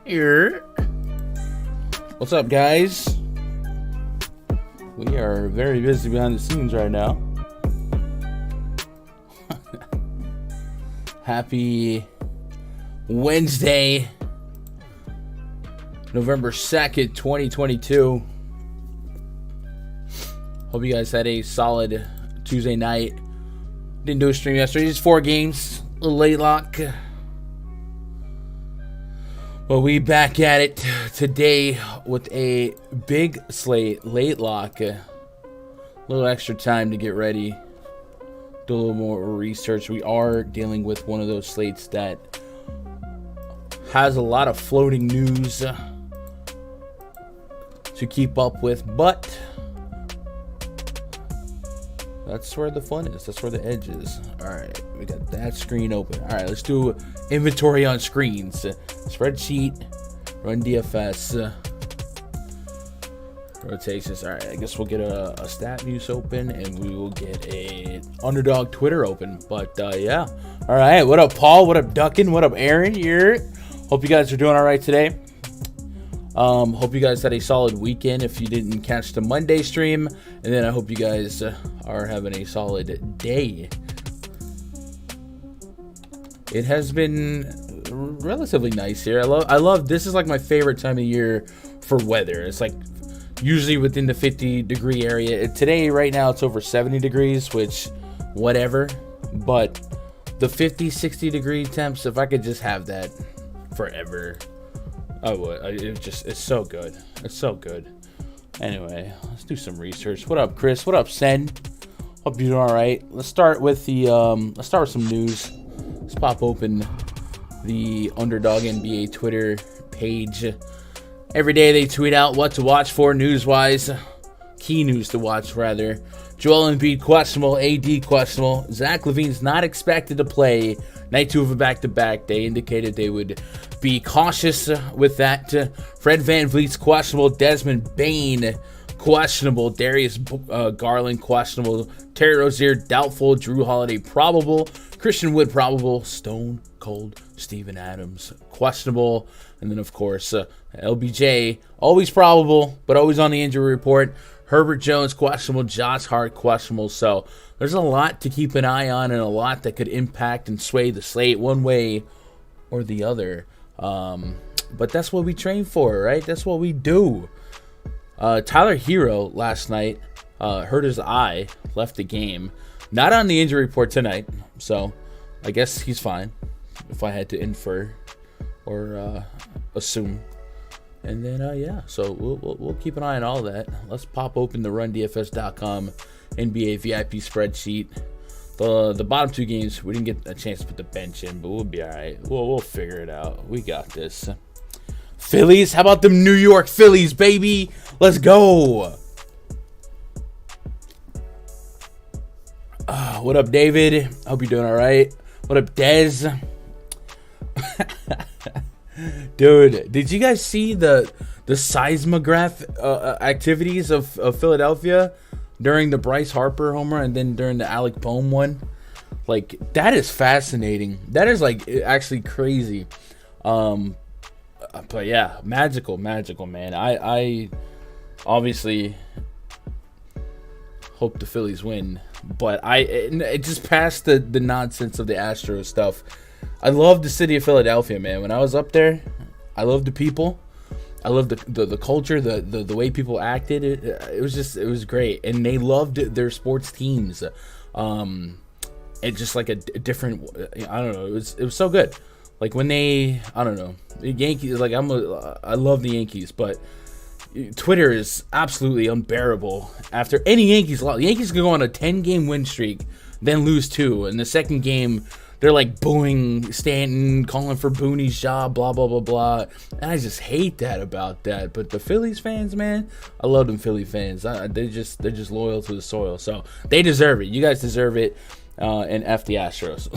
Here. What's up, guys? We are very busy behind the scenes right now. Happy Wednesday, November 2nd, 2022. Hope you guys had a solid Tuesday night. Didn't do a stream yesterday, just 4 games, a little late lock. But we back at it today with a big slate, late lock. A little extra time to get ready. Do a little more research. We are dealing with one of those slates that has a lot of floating news to keep up with, but that's where the fun is. That's where the edge is. All right, we got that screen open. All right, let's do inventory on screens. Spreadsheet, run DFS, rotations. All right, I guess we'll get a stat news open, and we will get a underdog Twitter open. But yeah, all right. What up, Paul? What up, Duckin? What up, Aaron? Here. Hope you guys are doing all right today. Hope you guys had a solid weekend if you didn't catch the Monday stream. And then I hope you guys are having a solid day. It has been relatively nice here. I love this is like my favorite time of year for weather. It's like usually within the 50 degree area. Today, right now, it's over 70 degrees, which whatever. But the 50, 60 degree temps, if I could just have that forever, I would. It's so good. It's so good. Anyway, let's do some research. What up, Chris? What up, Sen? Hope you're doing all right. Let's start with some news. Let's pop open the Underdog NBA Twitter page. Every day they tweet out what to watch for news-wise. Key news to watch, rather. Joel Embiid questionable, AD questionable. Zach LaVine's not expected to play night 2 of a back-to-back. They indicated they would be cautious with that. Fred VanVleet's questionable. Desmond Bane questionable. Darius Garland questionable. Terry Rozier doubtful. Drew Holiday probable. Christian Wood probable. Stone Cold Steven Adams questionable. And then, of course, LBJ always probable, but always on the injury report. Herbert Jones questionable. Josh Hart questionable. So there's a lot to keep an eye on and a lot that could impact and sway the slate one way or the other. But that's what we train for, right? That's what we do. Tyler Hero last night hurt his eye, left the game. Not on the injury report tonight, so I guess he's fine, if I had to infer or assume. And then, yeah, so we'll keep an eye on all that. Let's pop open the RunDFS.com NBA VIP spreadsheet. The bottom 2 games, we didn't get a chance to put the bench in, but we'll be all right. We'll figure it out. We got this. Phillies, how about them New York Phillies, baby? Let's go. What up, David? Hope you're doing all right. What up, Dez? Dude, did you guys see the seismograph activities of Philadelphia during the Bryce Harper homer and then during the Alec Boehm one? Like, that is fascinating. That is, like, actually crazy. But yeah, magical, man. I obviously hope the Phillies win, but it just past the nonsense of the Astros stuff. I love the city of Philadelphia, man. When I was up there, I loved the people. I loved the culture, the way people acted. It was great, and they loved their sports teams. It's just like a different. I don't know. It was so good. Like when the Yankees. Like I love the Yankees, but Twitter is absolutely unbearable after any Yankees loss. The Yankees can go on a 10-game win streak, then lose 2, and the second game they're like booing Stanton, calling for Booney's job, blah blah blah blah. And I just hate that about that. But the Phillies fans, man, I love them Philly fans. They're just loyal to the soil, so they deserve it. You guys deserve it. And F the Astros.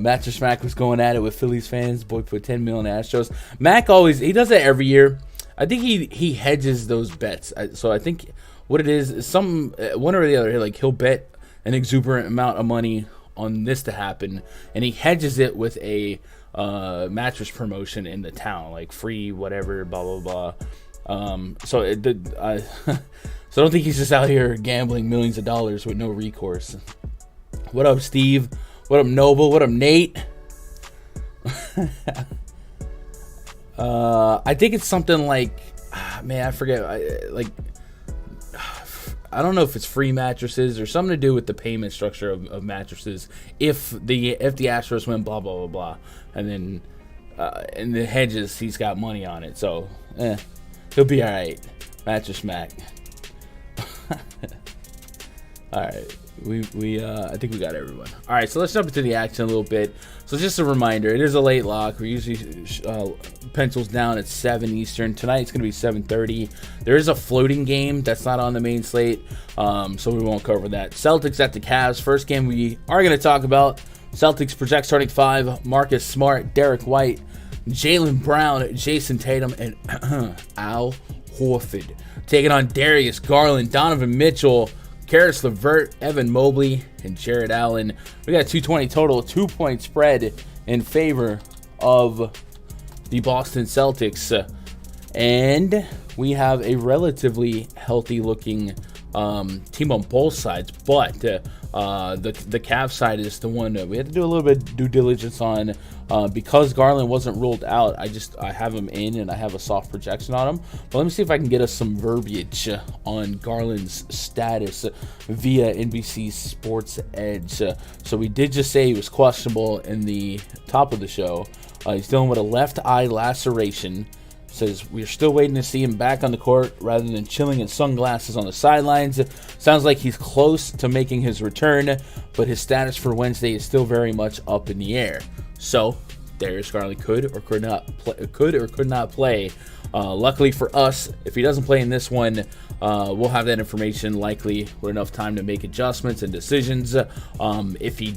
Mattress Mac was going at it with Phillies fans. Boy put 10 million Astros. Mac he does that every year. I think he hedges those bets. So I think what it is one or the other. Like he'll bet an exuberant amount of money on this to happen, and he hedges it with a mattress promotion in the town, like free whatever, blah blah blah. So I don't think he's just out here gambling millions of dollars with no recourse. What up, Steve? What up, Noble? What up, Nate? I think it's something like, man, I forget. I don't know if it's free mattresses or something to do with the payment structure of mattresses. If the Astros win, blah blah blah blah, and then in the hedges, he's got money on it, so he'll be all right. Mattress Mac. All right. I think we got everyone. All right, so let's jump into the action a little bit. So just a reminder, it is a late lock. We usually pencils down at 7 Eastern. Tonight it's going to be 7:30. There is a floating game that's not on the main slate, so we won't cover that. Celtics at the Cavs. First game we are going to talk about. Celtics project starting 5. Marcus Smart, Derek White, Jaylen Brown, Jason Tatum, and Al Horford. Taking on Darius Garland, Donovan Mitchell, Karis LeVert, Evan Mobley, and Jared Allen. We got 220 total, 2-point spread in favor of the Boston Celtics. And we have a relatively healthy-looking team on both sides, but the Cavs side is the one that we had to do a little bit of due diligence on because Garland wasn't ruled out. I have him in, and I have a soft projection on him. But let me see if I can get us some verbiage on Garland's status via NBC Sports Edge. So we did just say he was questionable in the top of the show. He's dealing with a left eye laceration. Says we're still waiting to see him back on the court rather than chilling in sunglasses on the sidelines. Sounds like he's close to making his return, but his status for Wednesday is still very much up in the air. So Darius Garland could or could not play. Luckily for us, if he doesn't play in this one, we'll have that information likely with enough time to make adjustments and decisions. If he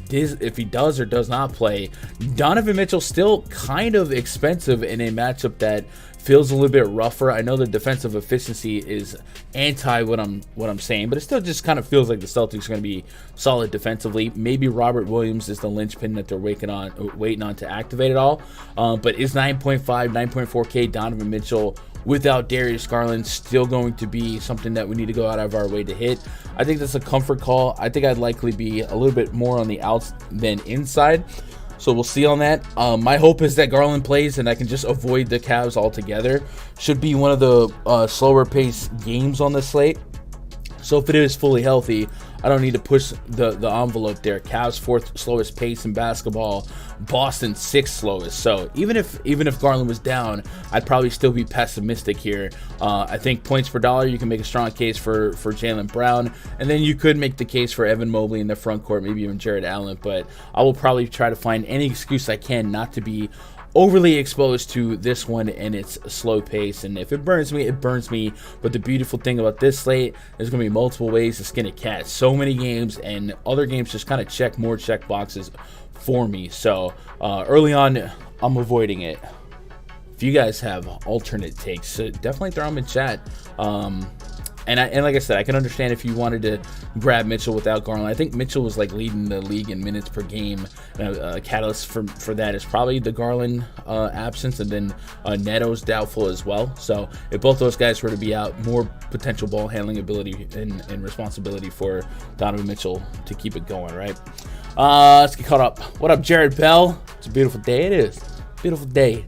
does or does not play, Donovan Mitchell still kind of expensive in a matchup that feels a little bit rougher. I know the defensive efficiency is anti what I'm saying, but it still just kind of feels like the Celtics are going to be solid defensively. Maybe Robert Williams is the linchpin that they're waiting on to activate it all. But is 9.4K Donovan Mitchell without Darius Garland still going to be something that we need to go out of our way to hit? I think that's a comfort call. I think I'd likely be a little bit more on the outs than inside. So we'll see on that. My hope is that Garland plays and I can just avoid the Cavs altogether. Should be one of the slower paced games on the slate. So if it is fully healthy, I don't need to push the envelope there. Cavs 4th slowest pace in basketball, Boston 6th slowest. So even if Garland was down, I'd probably still be pessimistic here. I think points per dollar, you can make a strong case for Jaylen Brown, and then you could make the case for Evan Mobley in the front court, maybe even Jared Allen. But I will probably try to find any excuse I can not to be overly exposed to this one and its slow pace, and if it burns me, it burns me. But the beautiful thing about this slate, there's going to be multiple ways to skin a cat. So many games, and other games just kind of check boxes for me. So early on, I'm avoiding it. If you guys have alternate takes, definitely throw them in chat. And like I said, I can understand if you wanted to grab Mitchell without Garland. I think Mitchell was like leading the league in minutes per game. A catalyst for that is probably the Garland absence, and then Neto's doubtful as well. So if both those guys were to be out, more potential ball handling ability and responsibility for Donovan Mitchell to keep it going, right? Let's get caught up. What up, Jared Bell? It's a beautiful day. It is. Beautiful day.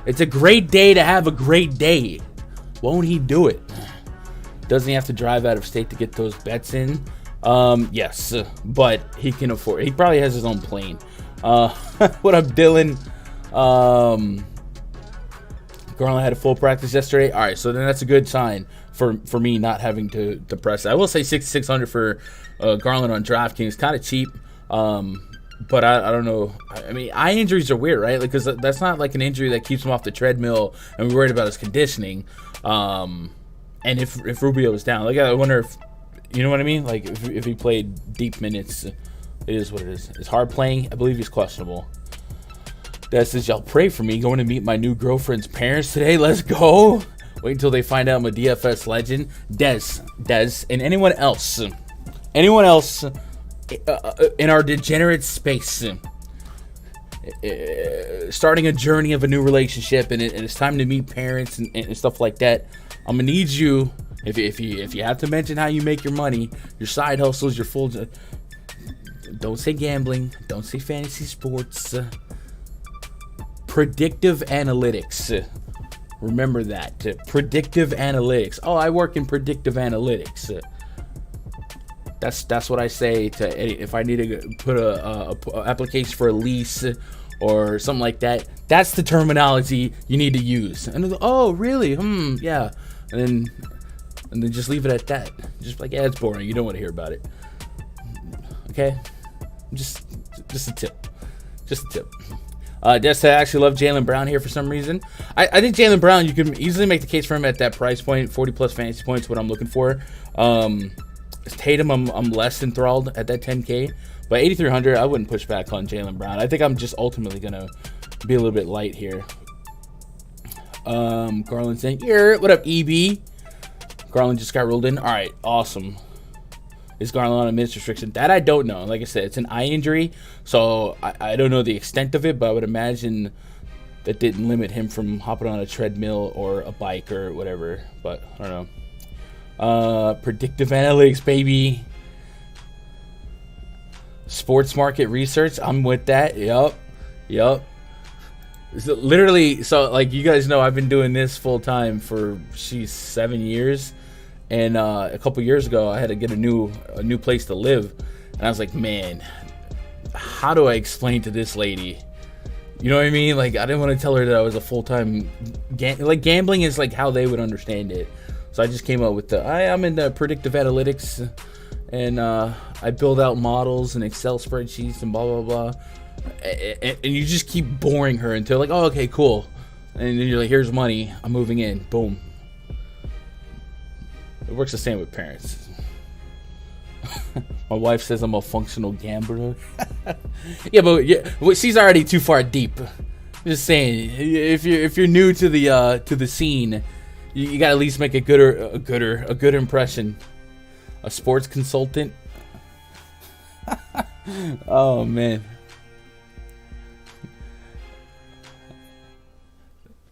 It's a great day to have a great day. Won't he do it? Doesn't he have to drive out of state to get those bets in? Yes, but he can afford. He probably has his own plane. What up, Dylan? Garland had a full practice yesterday. All right, so then that's a good sign for me not having to press. I will say 6,600 for Garland on DraftKings, kind of cheap. But I don't know. I mean, eye injuries are weird, right? Because that's not like an injury that keeps him off the treadmill and we're worried about his conditioning. And if Rubio was down, like I wonder if, you know what I mean? Like if he played deep minutes, it is what it is. It's hard playing. I believe he's questionable. That says, y'all pray for me. Going to meet my new girlfriend's parents today. Let's go. Wait until they find out I'm a DFS legend. Des, and anyone else in our degenerate space. starting a journey of a new relationship, and it's time to meet parents and stuff like that, I'm gonna need you. If you have to mention how you make your money, your side hustles, your full. Don't say gambling. Don't say fantasy sports. Predictive analytics. Remember that. Predictive analytics. Oh, I work in predictive analytics. That's what I say to if I need to put a application for a lease or something like that. That's the terminology you need to use. And oh, really? Yeah. And then just leave it at that. Just like, yeah, it's boring. You don't want to hear about it. Okay? Just a tip. Just a tip. Just I actually love Jaylen Brown here for some reason. I think Jaylen Brown, you can easily make the case for him at that price point. 40 plus fantasy points, what I'm looking for. Tatum, I'm less enthralled at that 10K. But 8,300, I wouldn't push back on Jaylen Brown. I think I'm just ultimately going to be a little bit light here. Garland saying, what up, EB? Garland just got rolled in. All right, awesome. Is Garland on a minutes restriction? That I don't know. Like I said, it's an eye injury, so I don't know the extent of it, but I would imagine that didn't limit him from hopping on a treadmill or a bike or whatever, but I don't know. Predictive analytics, baby. Sports market research, I'm with that. Yup. So literally, so like you guys know, I've been doing this full time for 7 years. And a couple years ago, I had to get a new place to live, and I was like, man, how do I explain to this lady? You know what I mean? Like, I didn't want to tell her that I was a full-time gambling is like how they would understand it. So I just came up with I'm in the predictive analytics, and I build out models and Excel spreadsheets and blah blah blah. And you just keep boring her until like, oh, okay, cool. And then you're like, here's money, I'm moving in, boom. It works the same with parents. My wife says I'm a functional gambler. but she's already too far deep. I'm just saying, if you're new to the scene, you gotta at least make a good impression. A sports consultant. Oh man.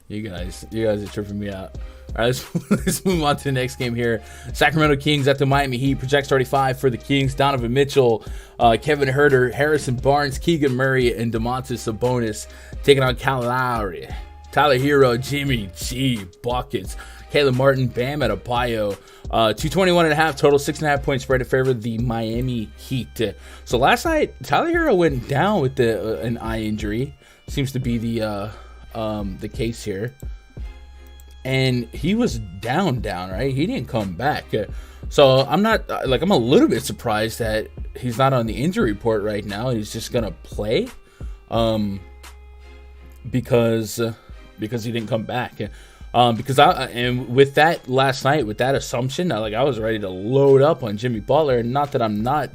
You guys are tripping me out. All right, let's move on to the next game here. Sacramento Kings at the Miami Heat. Projects 35 for the Kings. Donovan Mitchell, Kevin Huerter, Harrison Barnes, Keegan Murray, and Domantas Sabonis taking on Kyle Lowry, Tyler Hero, Jimmy G, buckets, Caleb Martin, Bam Adebayo. 221.5 total, 6.5 point spread to favor the Miami Heat. So last night, Tyler Hero went down with an eye injury. Seems to be the case here. And he was down, right? He didn't come back. So I'm a little bit surprised that he's not on the injury report right now. He's just going to play because he didn't come back. And with that last night, with that assumption, I was ready to load up on Jimmy Butler. Not that I'm not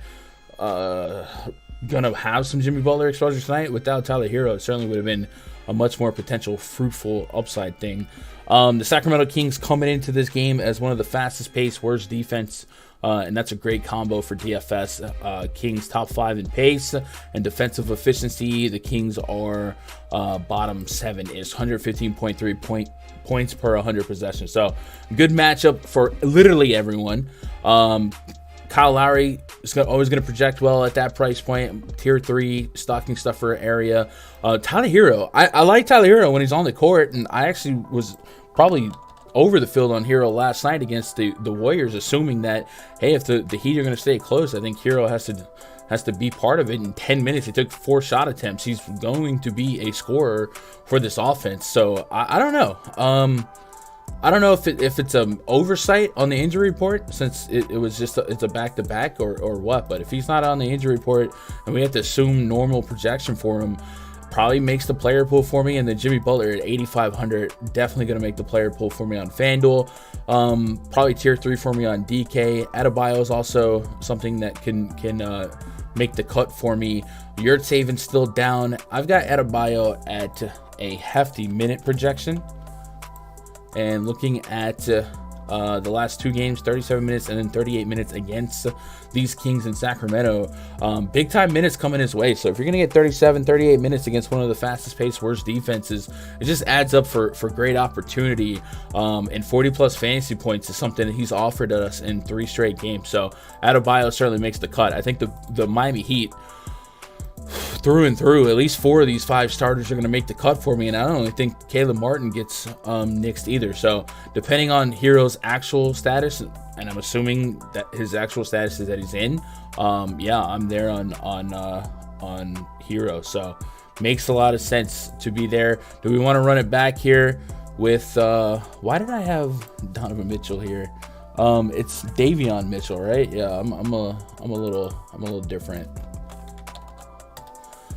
going to have some Jimmy Butler exposure tonight. Without Tyler Hero, it certainly would have been a much more potential fruitful upside thing. The Sacramento Kings coming into this game as one of the fastest paced, worst defense, and that's a great combo for DFS. Kings top 5 in pace and defensive efficiency. The Kings are bottom 7-ish, 115.3 points per 100 possessions. So good matchup for literally everyone. Kyle Lowry is always going to project well at that price point. Tier 3 stocking stuffer area. Tyler Hero. I like Tyler Hero when he's on the court, and I actually was probably over the field on Hero last night against the Warriors, assuming that, hey, if the Heat are going to stay close, I think Hero has to be part of it. In 10 minutes, he took 4 shot attempts. He's going to be a scorer for this offense. So I don't know. I don't know if it's an oversight on the injury report, since it was just it's a back-to-back or what. But if he's not on the injury report and we have to assume normal projection for him, probably makes the player pool for me. And then Jimmy Butler at 8,500, definitely going to make the player pool for me on FanDuel. Probably tier 3 for me on DK. Adebayo is also something that can make the cut for me. Yurtseven's still down. I've got Adebayo at a hefty minute projection. And looking at the last 2 games, 37 minutes and then 38 minutes against these Kings in Sacramento. Big time minutes coming his way. So if you're going to get 37, 38 minutes against one of the fastest paced, worst defenses, it just adds up for great opportunity. And 40 plus fantasy points is something that he's offered us in 3 straight games. So Adebayo certainly makes the cut. I think the Miami Heat, through and through, at least 4 of these 5 starters are going to make the cut for me, and I don't really think Caleb Martin gets nixed either. So depending on Hero's actual status, and I'm assuming that his actual status is that he's in, yeah, I'm there on Hero. So makes a lot of sense to be there. Do we want to run it back here with why did I have Donovan Mitchell here? It's Davion Mitchell, right? Yeah, I'm a little different.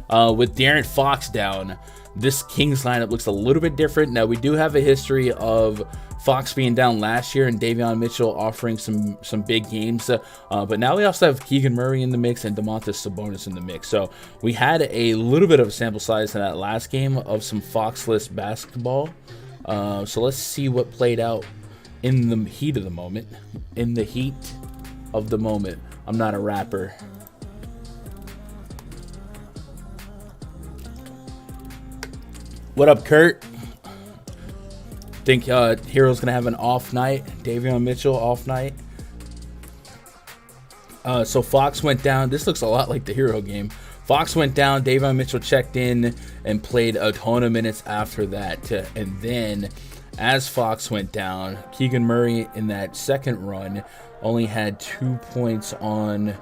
With De'Aaron Fox down, this Kings lineup looks a little bit different. Now, we do have a history of Fox being down last year and Davion Mitchell offering some big games. But now we also have Keegan Murray in the mix and Domantas Sabonis in the mix. So we had a little bit of a sample size in that last game of some Foxless basketball. So let's see what played out in the heat of the moment. In the heat of the moment. I'm not a rapper. What up, Kurt? Think Hero's gonna have an off night. Davion Mitchell off night. So Fox went down. This looks a lot like the Hero game. Fox went down. Davion Mitchell checked in and played a ton of minutes after that. And then, as Fox went down, Keegan Murray in that second run only had 2 points on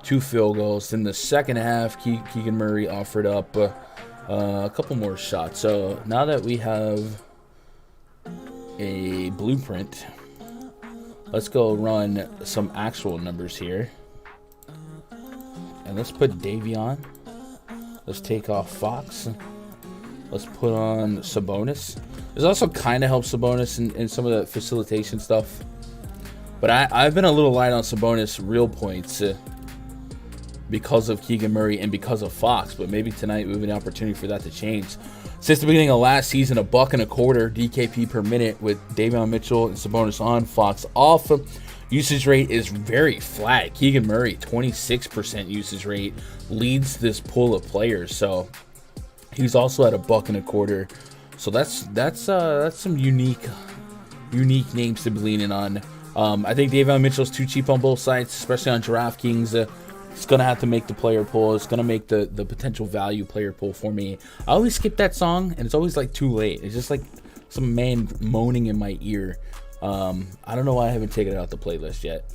2 field goals. In the second half, Keegan Murray offered up a couple more shots. So now that we have a blueprint, let's go run some actual numbers here. And let's put Davion. Let's take off Fox. Let's put on Sabonis. This also kind of helps Sabonis in some of the facilitation stuff. But I've been a little light on Sabonis real points because of Keegan Murray and because of Fox, but maybe tonight we have an opportunity for that to change. Since the beginning of last season, $1.25 DKP per minute with Davion Mitchell and Sabonis on, Fox off. Usage rate is very flat. Keegan Murray, 26% usage rate, leads this pool of players. So he's also at $1.25. So that's some unique names to be leaning on. I think Davion Mitchell's too cheap on both sides, especially on DraftKings. It's going to have to make the player pool. It's going to make the potential value player pool for me. I always skip that song, and it's always like too late. It's just like some man moaning in my ear. I don't know why I haven't taken it out the playlist yet.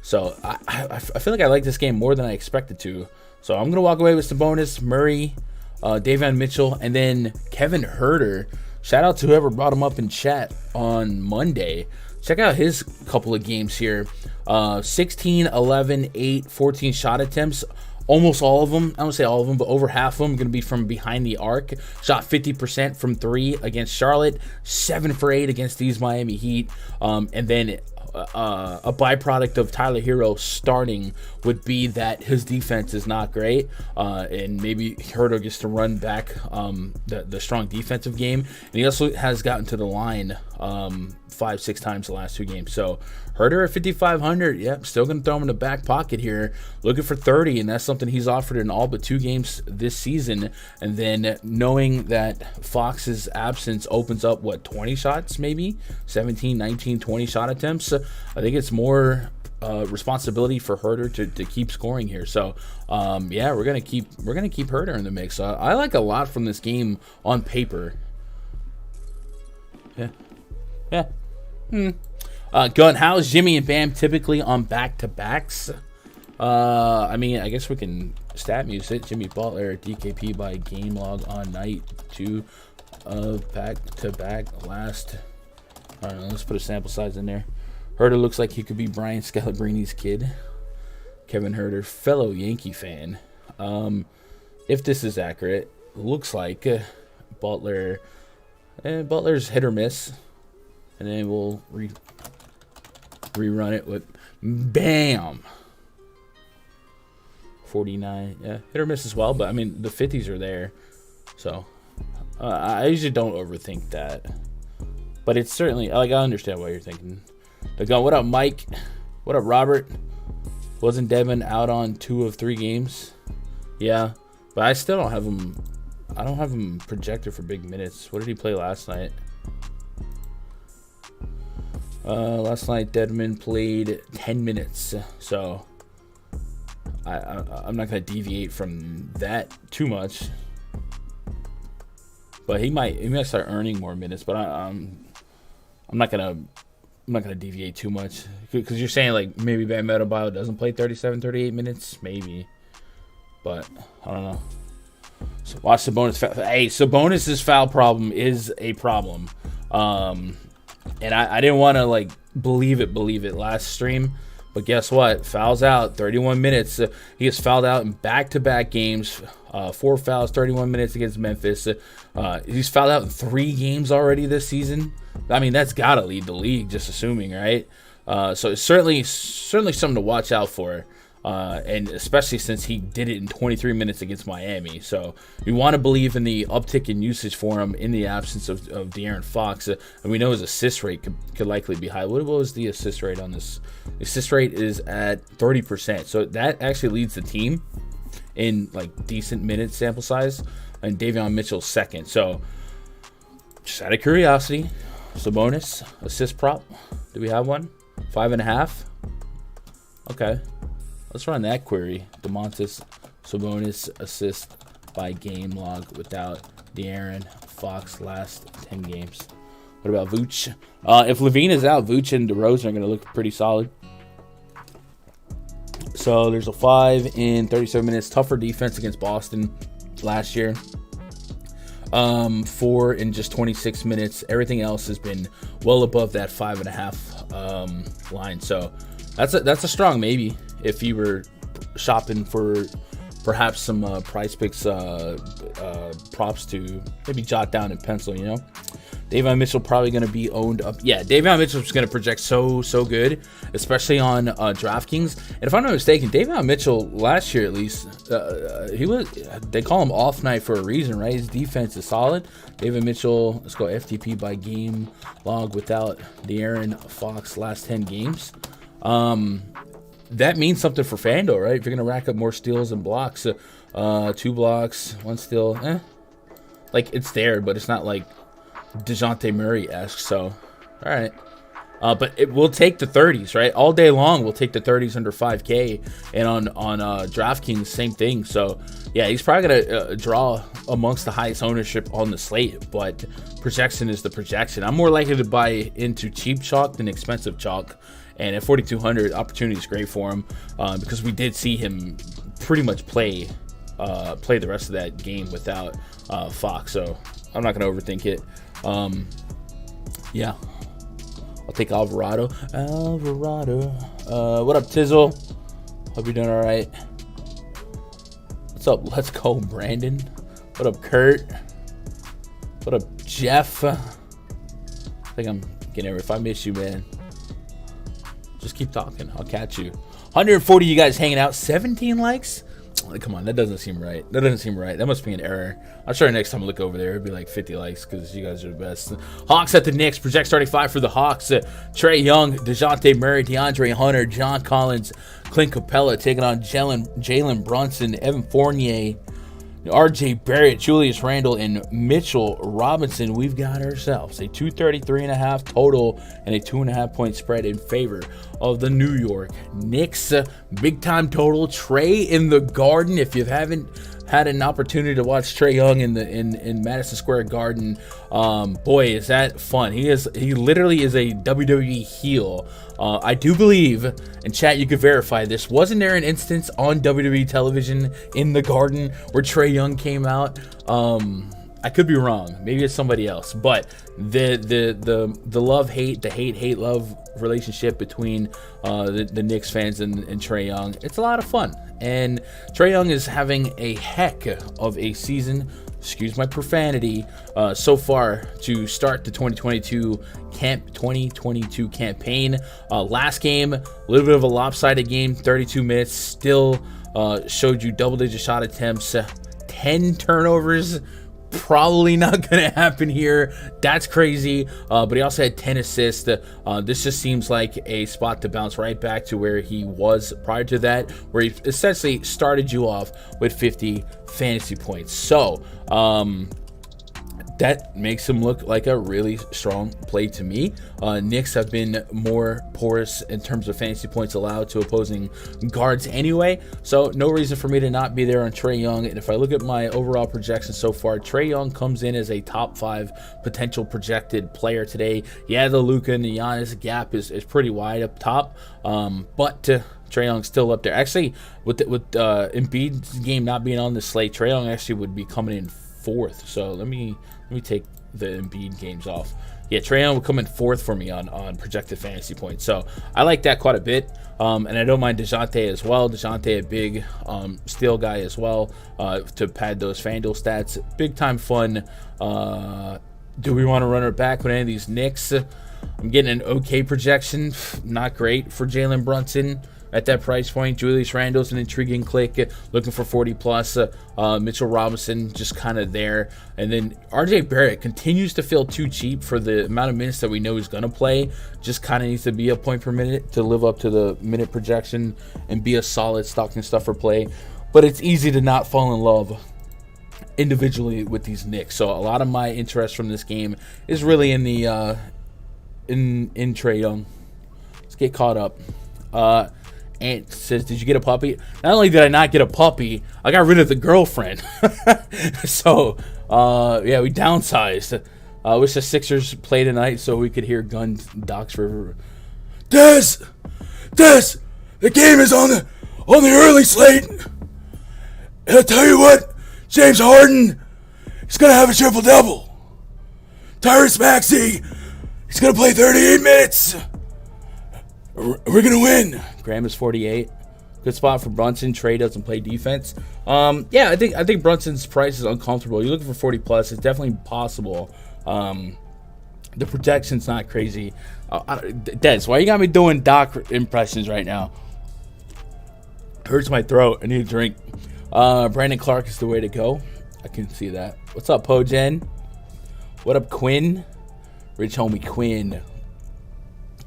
So I feel like I like this game more than I expected to. So I'm going to walk away with Sabonis, Murray, Davion Mitchell, and then Kevin Huerter. Shout out to whoever brought him up in chat on Monday. Check out his couple of games here. 16, 11, 8, 14 shot attempts. Almost all of them, I don't say all of them, but over half of them going to be from behind the arc. Shot 50% from 3 against Charlotte. 7 for 8 against these Miami Heat. And then a byproduct of Tyler Hero starting would be that his defense is not great, and maybe Herter gets to run back the strong defensive game, and he also has gotten to the line 5-6 times the last 2 games. So Herter at 5,500, yep, still going to throw him in the back pocket here, looking for 30, and that's something he's offered in all but 2 games this season. And then knowing that Fox's absence opens up, 20 shots maybe? 17, 19, 20 shot attempts. I think it's more responsibility for Herter to keep scoring here. So yeah, we're gonna keep Herter in the mix. I like a lot from this game on paper. Yeah. Gun, how is Jimmy and Bam typically on back-to-backs? I mean, I guess we can stat muse it. Jimmy Butler, DKP by game log on night 2 of back-to-back last. I don't know, let's put a sample size in there. Herter looks like he could be Brian Scalabrini's kid. Kevin Herter, fellow Yankee fan. If this is accurate, looks like Butler's hit or miss. And then we'll rerun it with Bam. 49. Yeah, hit or miss as well, but I mean, the 50s are there. So I usually don't overthink that. But it's certainly, like, I understand what you're thinking. The gun. What up, Mike? What up, Robert? Wasn't Devin out on 2 of 3 games? Yeah, but I still don't have him. I don't have him projected for big minutes. What did he play last night? Last night, Dedmon played 10 minutes. So I'm not going to deviate from that too much. But he might start earning more minutes. But I'm not gonna deviate too much, because you're saying like maybe Bam Adebayo doesn't play 37, 38 minutes, maybe. But I don't know. So watch Sabonis. Hey, Sabonis' foul problem is a problem. And I didn't want to like believe it last stream, but guess what? Fouls out, 31 minutes. He gets fouled out in back-to-back games. 4 fouls, 31 minutes against Memphis. He's fouled out in 3 games already this season. I mean, that's got to lead the league, just assuming, right? So it's certainly something to watch out for. And especially since he did it in 23 minutes against Miami. So we want to believe in the uptick in usage for him in the absence of De'Aaron Fox. And we know his assist rate could likely be high. What was the assist rate on this? The assist rate is at 30%. So that actually leads the team in like decent minute sample size. And Davion Mitchell's second. So just out of curiosity, Sabonis assist prop. Do we have one? 5.5? Okay. Let's run that query. Domantas Sabonis assist by game log without De'Aaron Fox last 10 games. What about Vooch? If Levine is out, Vooch and DeRozan are going to look pretty solid. So there's a 5 in 37 minutes. Tougher defense against Boston last year. 4 in just 26 minutes. Everything else has been well above that 5.5 line. So that's a strong maybe. If you were shopping for perhaps some PrizePicks props to maybe jot down in pencil, you know. Davion Mitchell probably going to be owned up. Yeah, Davion Mitchell's going to project so good, especially on DraftKings. And if I'm not mistaken, Davion Mitchell last year at least, they call him off night for a reason, right? His defense is solid. Davion Mitchell, let's go FTP by game log without De'Aaron Fox last 10 games. That means something for FanDuel, right? If you're going to rack up more steals and blocks, 2 blocks, 1 steal, like it's there, but it's not like DeJounte Murray-esque. So, all right. But it will take the 30s, right? All day long, we'll take the 30s under 5K. And on DraftKings, same thing. So, yeah, he's probably going to draw amongst the highest ownership on the slate. But projection is the projection. I'm more likely to buy into cheap chalk than expensive chalk. And at 4,200, opportunity is great for him because we did see him pretty much play the rest of that game without Fox. So I'm not going to overthink it. Yeah. I'll take Alvarado. What up, Tizzle? Hope you're doing all right. What's up? Let's go, Brandon. What up, Kurt? What up, Jeff? I think I'm getting every. If I miss you, man, just keep talking. I'll catch you. 140 you guys hanging out. 17 likes? Like, come on, that doesn't seem right. That must be an error. I'm sure next time I look over there, it'll be like 50 likes because you guys are the best. Hawks at the Knicks. Project starting 5 for the Hawks. Trae Young, DeJounte Murray, DeAndre Hunter, John Collins, Clint Capella taking on Jalen Brunson, Evan Fournier, RJ Barrett, Julius Randle, and Mitchell Robinson. We've got ourselves a 233.5 total and a 2.5 point spread in favor of the New York Knicks. Big time total. Trae in the Garden. If you haven't had an opportunity to watch Trae Young in Madison Square Garden, boy, is that fun. He literally is a WWE heel. I do believe, and chat, you could verify this. Wasn't there an instance on WWE television in the Garden where Trae Young came out? I could be wrong. Maybe it's somebody else. But the love-hate, the hate-love relationship between the Knicks fans and Trae Young, it's a lot of fun. And Trae Young is having a heck of a season, excuse my profanity, so far to start the 2022 campaign. Last game, a little bit of a lopsided game, 32 minutes, still showed you double-digit shot attempts, 10 turnovers, Probably not going to happen here. That's crazy. But he also had 10 assists. This just seems like a spot to bounce right back to where he was prior to that, where he essentially started you off with 50 fantasy points. So, that makes him look like a really strong play to me. Knicks have been more porous in terms of fantasy points allowed to opposing guards anyway, so no reason for me to not be there on Trae Young. And if I look at my overall projection so far, Trae Young comes in as a top 5 potential projected player today. Yeah, the Luka and the Giannis gap is pretty wide up top, but Trae Young's still up there. Actually, with Embiid's game not being on the slate, Trae Young actually would be coming in 4th. So let me take the Embiid games off. Yeah, Trae Young will come in 4th for me on projected fantasy points. So I like that quite a bit. And I don't mind DeJounte as well. DeJounte, a big steal guy as well, to pad those FanDuel stats. Big time fun. Do we want to run it back with any of these Knicks? I'm getting an okay projection. Not great for Jalen Brunson. At that price point, Julius Randle's an intriguing click, looking for 40 plus. Mitchell Robinson just kind of there. And then RJ Barrett continues to feel too cheap for the amount of minutes that we know he's going to play. Just kind of needs to be a point per minute to live up to the minute projection and be a solid stocking stuffer play. But it's easy to not fall in love individually with these Knicks. So a lot of my interest from this game is really in the in Trae Young. Let's get caught up. Ant says, did you get a puppy? Not only did I not get a puppy, I got rid of the girlfriend. So, yeah, we downsized. I wish the Sixers play tonight so we could hear Gun Docs River. Des, the game is on the early slate. And I'll tell you what, James Harden is going to have a triple-double. Tyrese Maxey, he's going to play 38 minutes. We're going to win. Graham is 48. Good spot for Brunson. Trae doesn't play defense. Yeah, I think Brunson's price is uncomfortable. You're looking for 40 plus. It's definitely possible. The projection's not crazy. Des, why you got me doing Doc impressions right now? Hurts my throat. I need a drink. Brandon Clark is the way to go. I can see that. What's up, Pojen? What up, Quinn? Rich homie Quinn.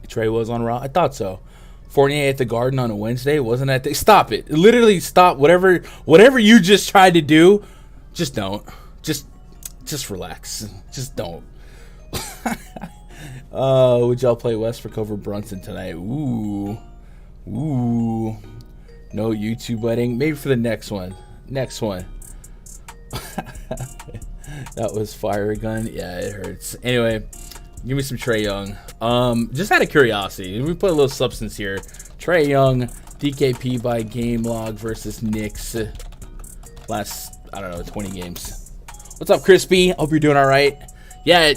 Trae was on Raw. I thought so. Fournier at the Garden on a Wednesday. Wasn't that? Stop it. Literally stop. Whatever you just tried to do, just don't. Just relax. Just don't. Would y'all play Westbrook over Brunson tonight? Ooh. No YouTube wedding. Maybe for the next one. That was fire gun. Yeah, it hurts. Anyway. Give me some Trae Young. Just out of curiosity, we put a little substance here. Trae Young, DKP by game log versus Knicks. Last, 20 games. What's up, Crispy? Hope you're doing all right. Yeah,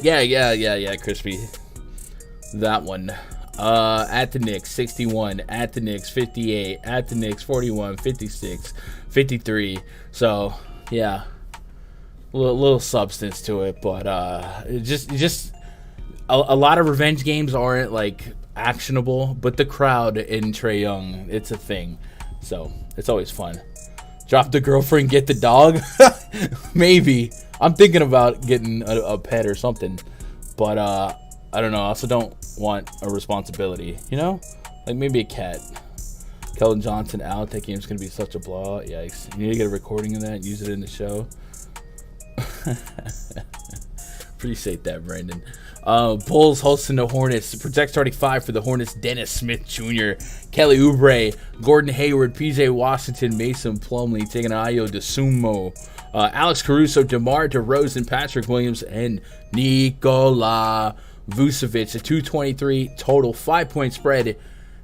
Crispy. That one. At the Knicks, 61. At the Knicks, 58. At the Knicks, 41, 56, 53. So, yeah. A little substance to it, but just a lot of revenge games aren't like actionable, but the crowd in Trae Young, it's a thing. So it's always fun. Drop the girlfriend, get the dog. Maybe. I'm thinking about getting a pet or something, but I don't know. I also don't want a responsibility, like maybe a cat. Keldon Johnson out. That game's gonna be such a blowout. Yikes! You need to get a recording of that and use it in the show. Appreciate that, Brandon. Bulls hosting the Hornets. Project 35 for the Hornets. Dennis Smith Jr., Kelly Oubre, Gordon Hayward, PJ Washington, Mason Plumlee taking Ayo DeSumo, Alex Caruso, DeMar DeRozan, Patrick Williams, and Nikola Vucevic. A 223 total 5-point spread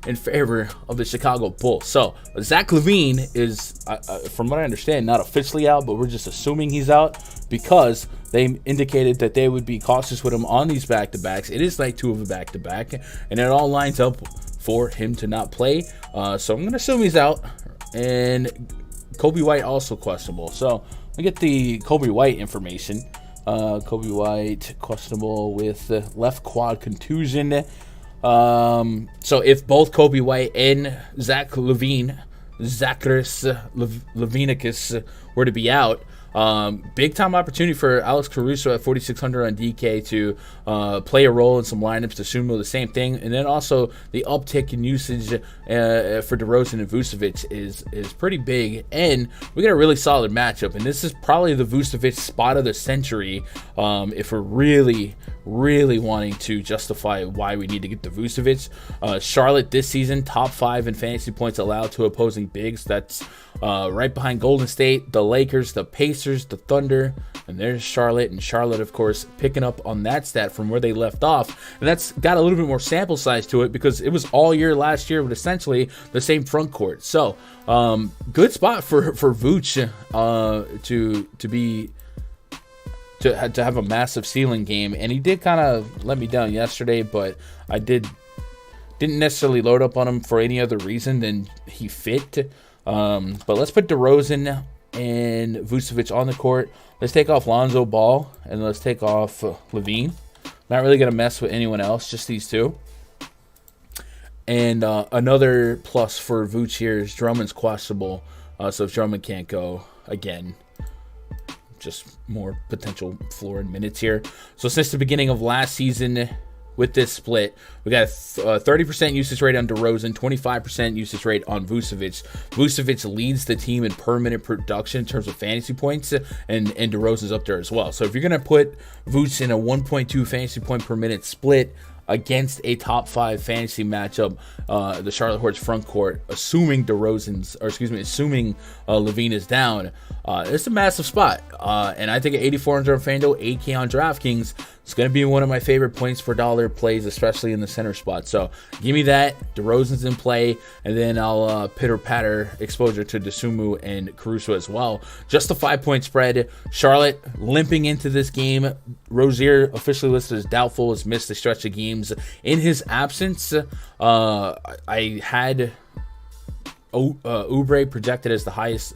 in favor of the Chicago Bulls. So Zach LaVine is, from what I understand, not officially out, but we're just assuming he's out because they indicated that they would be cautious with him on these back-to-backs. It is like 2 of a back-to-back, and it all lines up for him to not play. So I'm going to assume he's out. And Kobe White also questionable. So we get the Kobe White information. Kobe White questionable with left quad contusion. So if both Kobe White and Zach LaVine, Zacharias Levinicus, were to be out, Big time opportunity for Alex Caruso at 4,600 on DK to play a role in some lineups. DeSumo, the same thing. And then also the uptick in usage for DeRozan and Vucevic is pretty big. And we got a really solid matchup. And this is probably the Vucevic spot of the century if we're really wanting to justify why we need to get the Vucevic. Charlotte this season, top 5 in fantasy points allowed to opposing bigs. That's right behind Golden State, the Lakers, the Pacers, the Thunder, and there's Charlotte. And Charlotte, of course, picking up on that stat from where they left off. And that's got a little bit more sample size to it because it was all year last year with essentially the same front court. So good spot for Vooch to have a massive ceiling game. And he did kind of let me down yesterday, but I didn't necessarily load up on him for any other reason than he fit. But let's put DeRozan and Vucevic on the court. Let's take off Lonzo Ball and let's take off Levine. Not really going to mess with anyone else, just these two. And another plus for Vooch here is Drummond's questionable. So if Drummond can't go, again, just more potential floor and minutes here. So since the beginning of last season, with this split, we got a 30% usage rate on DeRozan, 25% usage rate on Vucevic. Vucevic leads the team in per minute production in terms of fantasy points, and DeRozan's up there as well. So if you're going to put Vucevic in a 1.2 fantasy point per minute split against a top 5 fantasy matchup, the Charlotte Hornets front court, assuming Levine is down, it's a massive spot. And I think at 8,400 on FanDuel, 8K on DraftKings, it's going to be one of my favorite points per dollar plays, especially in the center spot. So give me that. DeRozan's in play, and then I'll pitter-patter exposure to DeSumo and Caruso as well. Just a 5-point spread. Charlotte limping into this game. Rozier officially listed as doubtful, has missed a stretch of games. In his absence, I had Oubre projected as the highest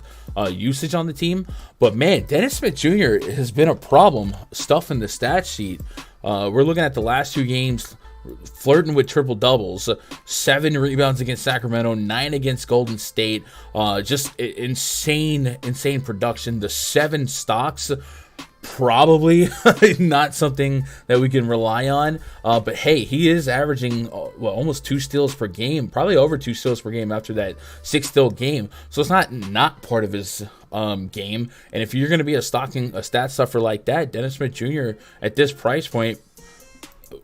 usage on the team, but man, Dennis Smith Jr. has been a problem stuffing the stat sheet. We're looking at the last 2 games, flirting with triple doubles, 7 rebounds against Sacramento, 9 against Golden State. Just insane production. The 7 stocks, probably not something that we can rely on, but hey, he is averaging almost 2 steals per game, probably over 2 steals per game after that 6 steal game. So it's not part of his game. And if you're going to be a stat stuffer like that, Dennis Smith Jr. at this price point,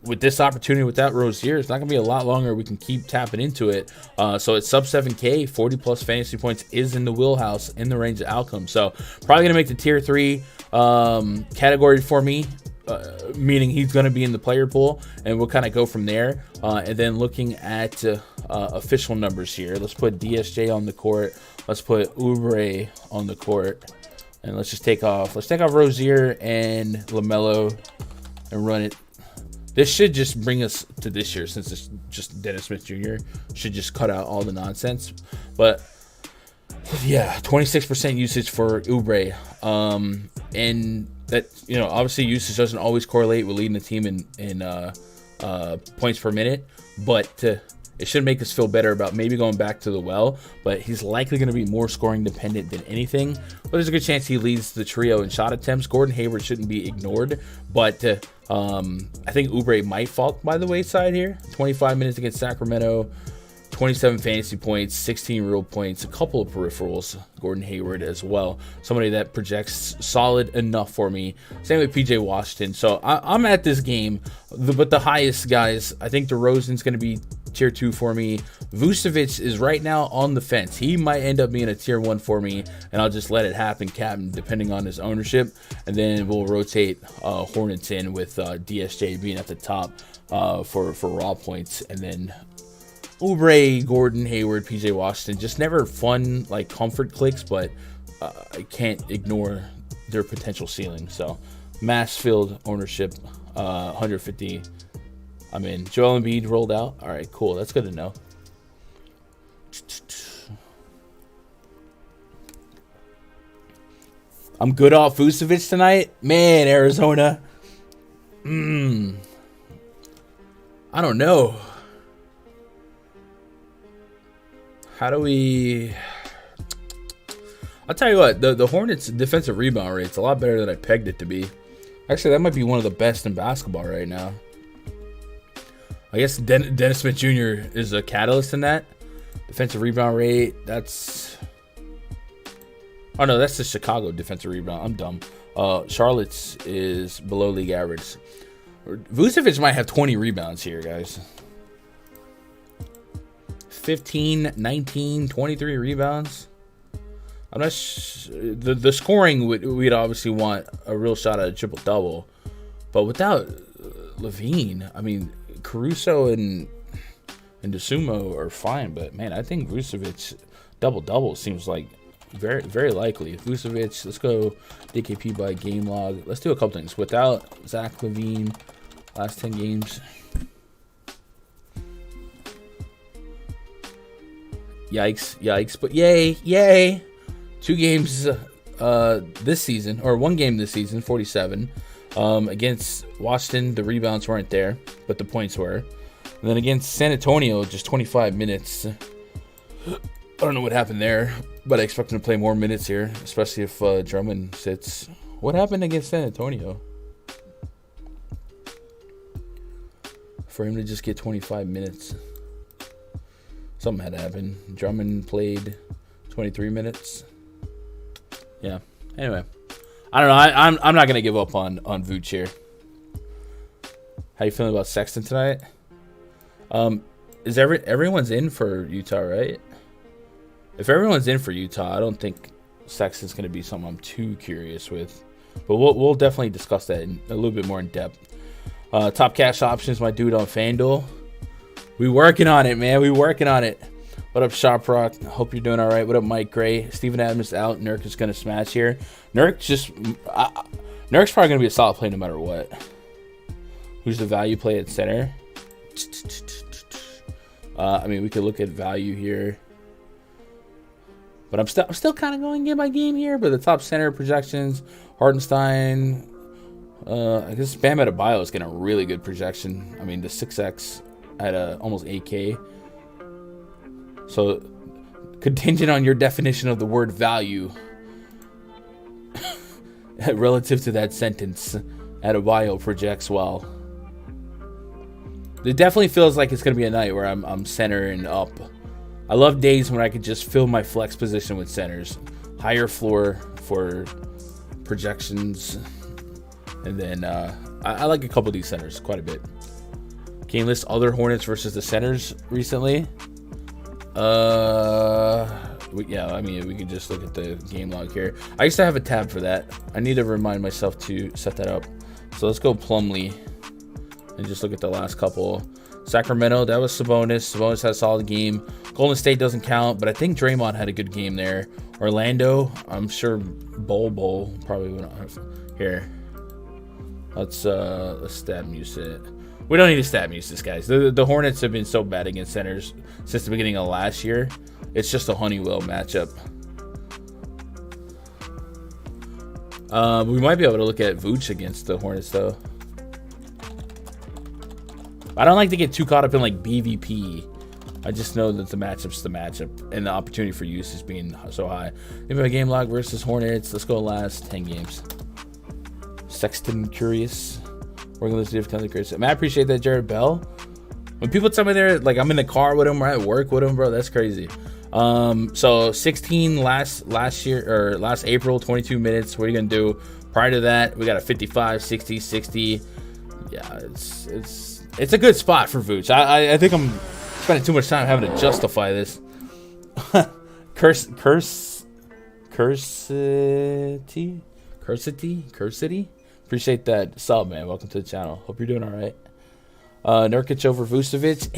with this opportunity without Rozier, it's not going to be a lot longer. We can keep tapping into it. So it's sub 7K, 40 plus fantasy points is in the wheelhouse, in the range of outcomes. So probably going to make the tier 3 category for me, meaning he's going to be in the player pool, and we'll kind of go from there. And then looking at official numbers here, let's put DSJ on the court. Let's put Oubre on the court, and let's take off Rozier and LaMelo and run it. This should just bring us to this year, since it's just Dennis Smith Jr. Should just cut out all the nonsense. But yeah, 26% usage for Oubre. And that, obviously usage doesn't always correlate with leading the team in points per minute, but it should make us feel better about maybe going back to the well. But he's likely going to be more scoring dependent than anything. But there's a good chance he leads the trio in shot attempts. Gordon Hayward shouldn't be ignored, but I think Oubre might fall by the wayside here. 25 minutes against Sacramento, 27 fantasy points, 16 real points, a couple of peripherals. Gordon Hayward as well, somebody that projects solid enough for me. Same with PJ Washington. So I'm at this game, but the highest guys, I think DeRozan's going to be tier 2 for me. Vucevic is right now on the fence. He might end up being a tier 1 for me, and I'll just let it happen, Captain, depending on his ownership. And then we'll rotate Hornets in with DSJ being at the top for raw points, and then Oubre, Gordon Hayward, PJ Washington. Just never fun, like, comfort clicks, but I can't ignore their potential ceiling. So mass field ownership, 150. I'm in. Joel Embiid rolled out. All right, cool. That's good to know. I'm good off Vucevic tonight. Man, Arizona. I don't know. How do we... I'll tell you what, the Hornets' defensive rebound rate's a lot better than I pegged it to be. Actually, that might be one of the best in basketball right now. I guess Dennis Smith Jr. is a catalyst in that. Defensive rebound rate, that's... Oh, no, that's the Chicago defensive rebound. I'm dumb. Charlotte's is below league average. Vucevic might have 20 rebounds here, guys. 15, 19, 23 rebounds. I'm not the scoring we'd obviously want a real shot at a triple-double. But without Levine, I mean, Caruso and DeSumo are fine. But, man, I think Vucevic double-double seems like very, very likely. Vucevic, let's go DKP by game log. Let's do a couple things. Without Zach LaVine, last 10 games. Yikes. But yay. 2 games this season, or 1 game this season, 47. Against Washington, the rebounds weren't there, but the points were. And then against San Antonio, just 25 minutes. I don't know what happened there, but I expect him to play more minutes here, especially if Drummond sits. What happened against San Antonio? For him to just get 25 minutes. Something had to happen. Drummond played 23 minutes. Yeah. Anyway, I don't know. I'm not gonna give up on Vooch here. How you feeling about Sexton tonight? Is everyone's in for Utah, right? If everyone's in for Utah, I don't think Sexton's gonna be something I'm too curious with. But we'll definitely discuss that a little bit more in depth. Top cash options, my dude on FanDuel. We working on it, man. We working on it. What up, Shop Rock? Hope you're doing all right. What up, Mike Gray? Steven Adams out. Nurk is going to smash here. Nurk's probably going to be a solid play no matter what. Who's the value play at center? I mean, we could look at value here. But I'm still kind of going game by game here. But the top center projections, Hartenstein. I guess Bam Adebayo is getting a really good projection. I mean, the 6X at almost 8K. So, contingent on your definition of the word value relative to that sentence, Adebayo projects well. It definitely feels like it's going to be a night where I'm center and up. I love days when I could just fill my flex position with centers. Higher floor for projections. And then I like a couple of these centers quite a bit. Can you list other Hornets versus the centers recently? Yeah, I mean, we can just look at the game log here. I used to have a tab for that. I need to remind myself to set that up. So let's go Plumlee and just look at the last couple. Sacramento, that was Sabonis. Sabonis had a solid game. Golden State doesn't count, but I think Draymond had a good game there. Orlando, I'm sure Bol probably went here. Let's stat muse it. We don't need to stat muse this, guys. The Hornets have been so bad against centers since the beginning of last year. It's just a Honeywell matchup. We might be able to look at Vooch against the Hornets, though. I don't like to get too caught up in, like, BVP. I just know that the matchup's the matchup, and the opportunity for use is being so high. Maybe a game log versus Hornets. Let's go last 10 games. Sexton curious. We're gonna listen to kind of curious. Man, I appreciate that, Jared Bell. When people tell me they're like, I'm in the car with him or at work with him, bro, that's crazy. So 16 last year or last April, 22 minutes. What are you gonna do? Prior to that, we got a 55, 60, 60. Yeah, it's a good spot for Vooch. I think I'm spending too much time having to justify this. Cursity. Appreciate that sub, man. Welcome to the channel. Hope you're doing all right. Nurkic over Vucevic.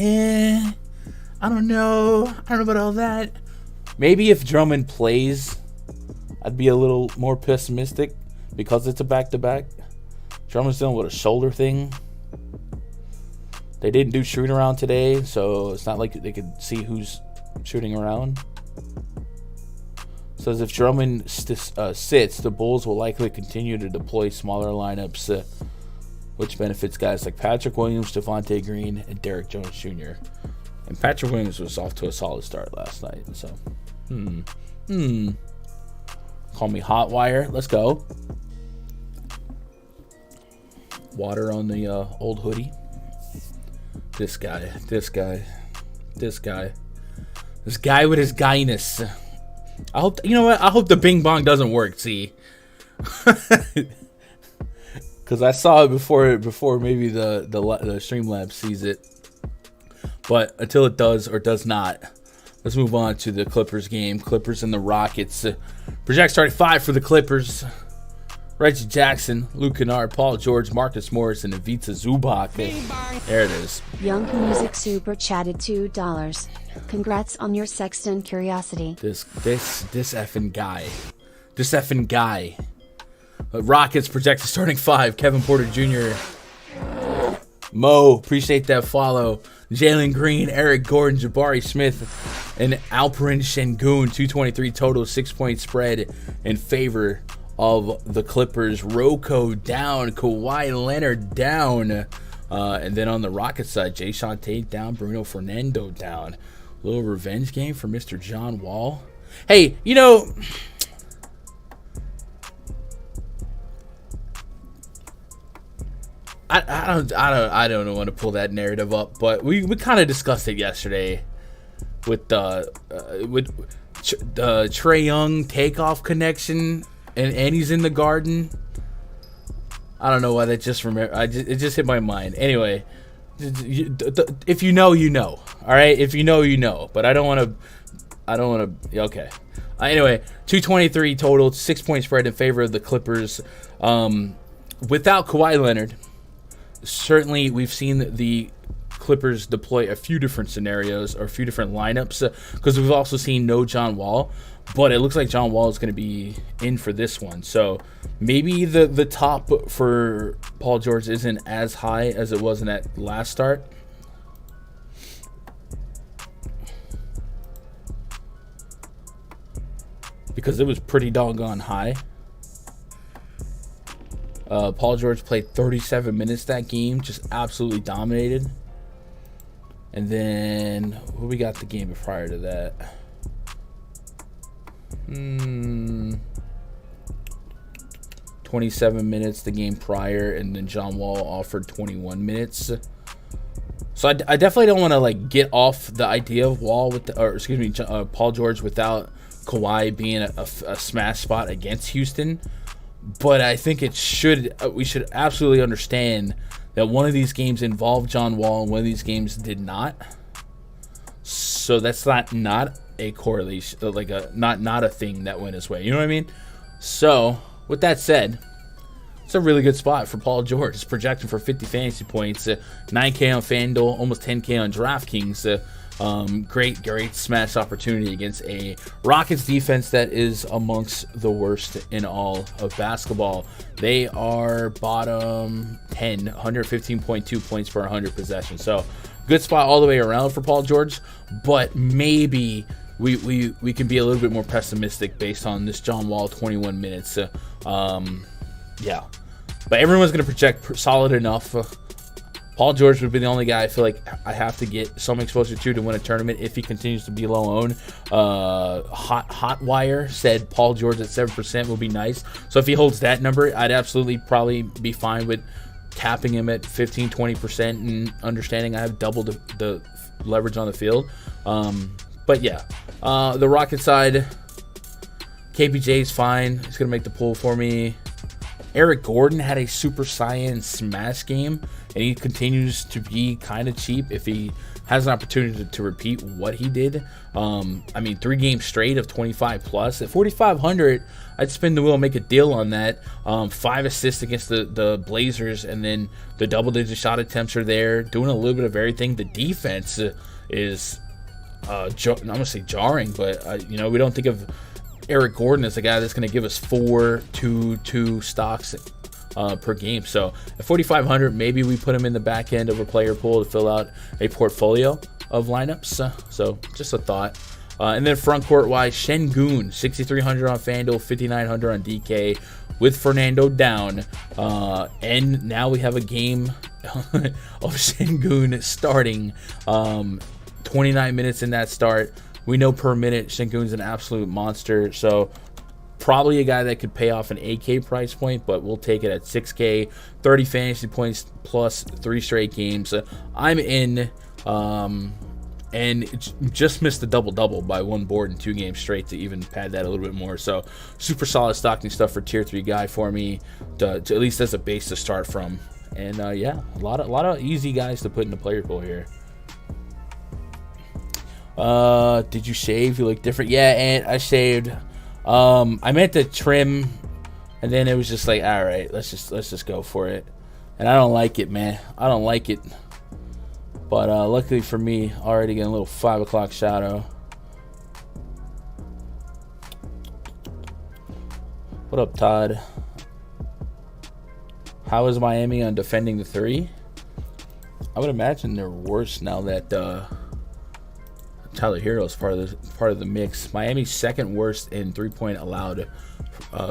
I don't know. I don't know about all that. Maybe if Drummond plays, I'd be a little more pessimistic because it's a back-to-back. Drummond's dealing with a shoulder thing. They didn't do shooting around today, so it's not like they could see who's shooting around. Says if Drummond sits, the Bulls will likely continue to deploy smaller lineups, which benefits guys like Patrick Williams, Devontae Green, and Derrick Jones Jr. And Patrick Williams was off to a solid start last night. So, Call me Hot Wire. Let's go. Water on the old hoodie. This guy with his guyness. I hope, you know what? I hope the Bing Bong doesn't work. See, because I saw it before maybe the Streamlabs sees it. But until it does or does not, let's move on to the Clippers game. Clippers and the Rockets. Project starting 5 for the Clippers. Reggie Jackson, Luke Kennard, Paul George, Marcus Morris, and Ivica Zubac. There it is. Young Music Super chatted $2. Congrats on your Sexton curiosity. This effing guy. Rockets projected starting 5. Kevin Porter Jr. Mo, appreciate that follow. Jalen Green, Eric Gordon, Jabari Smith, and Alperen Şengün. 223 total, 6-point spread in favor of the Clippers. Rocco down, Kawhi Leonard down, and then on the Rockets side, Jae'Sean Tate down, Bruno Fernando down. A little revenge game for Mr. John Wall. Hey, you know, I don't want to pull that narrative up, but we kind of discussed it yesterday with the Trae Young takeoff connection. And he's in the Garden. I don't know why that just it just hit my mind. Anyway, if you know, you know. All right, if you know, you know. But I don't want to. Okay. Anyway, 223 total, 6-point spread in favor of the Clippers. Without Kawhi Leonard, certainly we've seen the Clippers deploy a few different scenarios or a few different lineups because we've also seen no John Wall. But it looks like John Wall is going to be in for this one. So maybe the top for Paul George isn't as high as it was in that last start. Because it was pretty doggone high. Paul George played 37 minutes that game. Just absolutely dominated. And then what we got the game prior to that? 27 minutes the game prior, and then John Wall offered 21 minutes. So I definitely don't want to like get off the idea of Paul George without Kawhi being a smash spot against Houston. But I think we should absolutely understand that one of these games involved John Wall and one of these games did not. So that's not a correlation, like not a thing that went his way. You know what I mean? So with that said, it's a really good spot for Paul George. It's projected for 50 fantasy points, 9K on FanDuel, almost 10K on DraftKings. Great smash opportunity against a Rockets defense that is amongst the worst in all of basketball. They are bottom 10, 115.2 points per 100 possessions. So good spot all the way around for Paul George, but maybe we can be a little bit more pessimistic based on this John Wall 21 minutes. Yeah, but everyone's going to project solid enough. Paul George would be the only guy I feel like I have to get some exposure to win a tournament if he continues to be low owned. Hot Wire said Paul George at 7% would be nice. So if he holds that number, I'd absolutely probably be fine with capping him at 15-20% and understanding I have double the leverage on the field. But yeah, the Rocket side, KPJ is fine. He's going to make the pull for me. Eric Gordon had a Super Saiyan smash game, and he continues to be kind of cheap if he has an opportunity to repeat what he did. 3 games straight of 25 plus. At 4,500, I'd spin the wheel and make a deal on that. 5 assists against the Blazers, and then the double-digit shot attempts are there, doing a little bit of everything. The defense is, I'm going to say jarring, but, we don't think of Eric Gordon as a guy that's going to give us 4-2 stocks per game. So at 4,500, maybe we put him in the back end of a player pool to fill out a portfolio of lineups. So just a thought. And then front court wise, Şengün, 6,300 on FanDuel, 5,900 on DK with Fernando down. And now we have a game of Şengün starting. 29 minutes in that start. We know per minute Şengün's an absolute monster. So Probably a guy that could pay off an 8K price point, but we'll take it at 6K, 30 fantasy points plus 3 straight games. I'm in, and just missed the double-double by 1 board in 2 games straight to even pad that a little bit more. So super solid stocking stuff for tier 3 guy for me, to at least as a base to start from. And yeah, a lot of easy guys to put in the player pool here. Did you shave? You look different. Yeah, and I shaved. I meant to trim, and then it was just like, all right, let's just go for it. And I don't like it, man. I don't like it. But luckily for me, already getting a little 5 o'clock shadow. What up, Todd? How is Miami on defending the 3? I would imagine they're worse now that Tyler Hero is part of the mix. Miami's second worst in 3-point allowed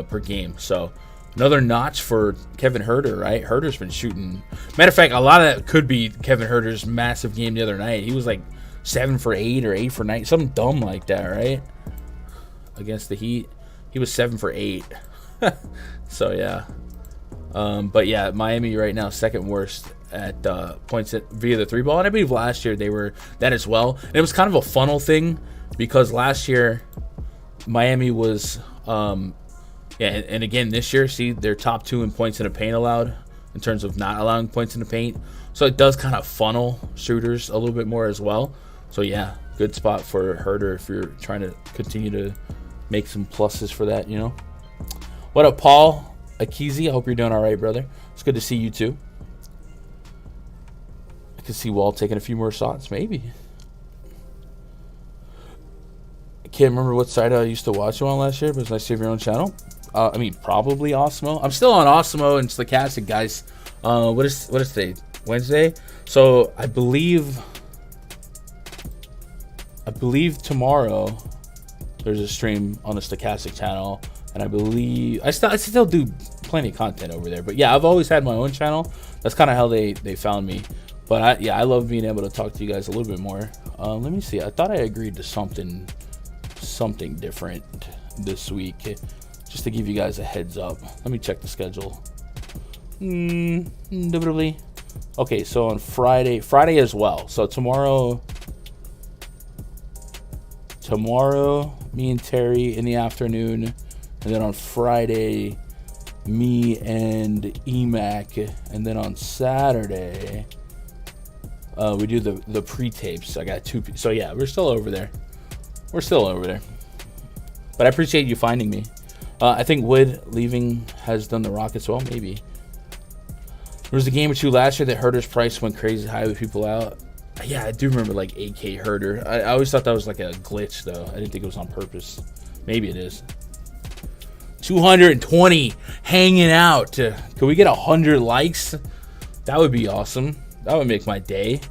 per game. So another notch for Kevin Huerter, right? Huerter's been shooting. Matter of fact, a lot of that could be Kevin Huerter's massive game the other night. He was like 7 for 8 or 8 for 9, something dumb like that, right? Against the Heat, he was 7 for 8. So yeah. But yeah, Miami right now second worst at points via the 3-ball, and I believe last year they were that as well. And it was kind of a funnel thing because last year Miami was and again this year, see, they're top 2 in points in the paint allowed in terms of not allowing points in the paint. So it does kind of funnel shooters a little bit more as well. So yeah, good spot for Huerter if you're trying to continue to make some pluses for that, you know. What up, Paul Akizi? I hope you're doing all right, brother. It's good to see you too. I can see Walt taking a few more shots, maybe. I can't remember what site I used to watch you on last year, but it's nice to have your own channel. I mean, probably Osmo. I'm still on Osmo and Stochastic, guys. What is today? Wednesday. So I believe tomorrow there's a stream on the Stochastic channel, and I believe I still do plenty of content over there. But yeah, I've always had my own channel. That's kind of how they found me. But I love being able to talk to you guys a little bit more. Let me see. I thought I agreed to something different this week, just to give you guys a heads up. Let me check the schedule. Okay, so on Friday as well. So tomorrow, me and Terry in the afternoon, and then on Friday, me and EMAC, and then on Saturday, we do the pre-tapes. I got 2. So yeah, we're still over there. But I appreciate you finding me. I think Wood leaving has done the Rockets well, maybe. There was a game or 2 last year that Huerter's price went crazy high with people out. Yeah, I do remember like 8K Huerter. I always thought that was like a glitch, though. I didn't think it was on purpose. Maybe it is. 220 hanging out. Can we get 100 likes? That would be awesome. That would make my day.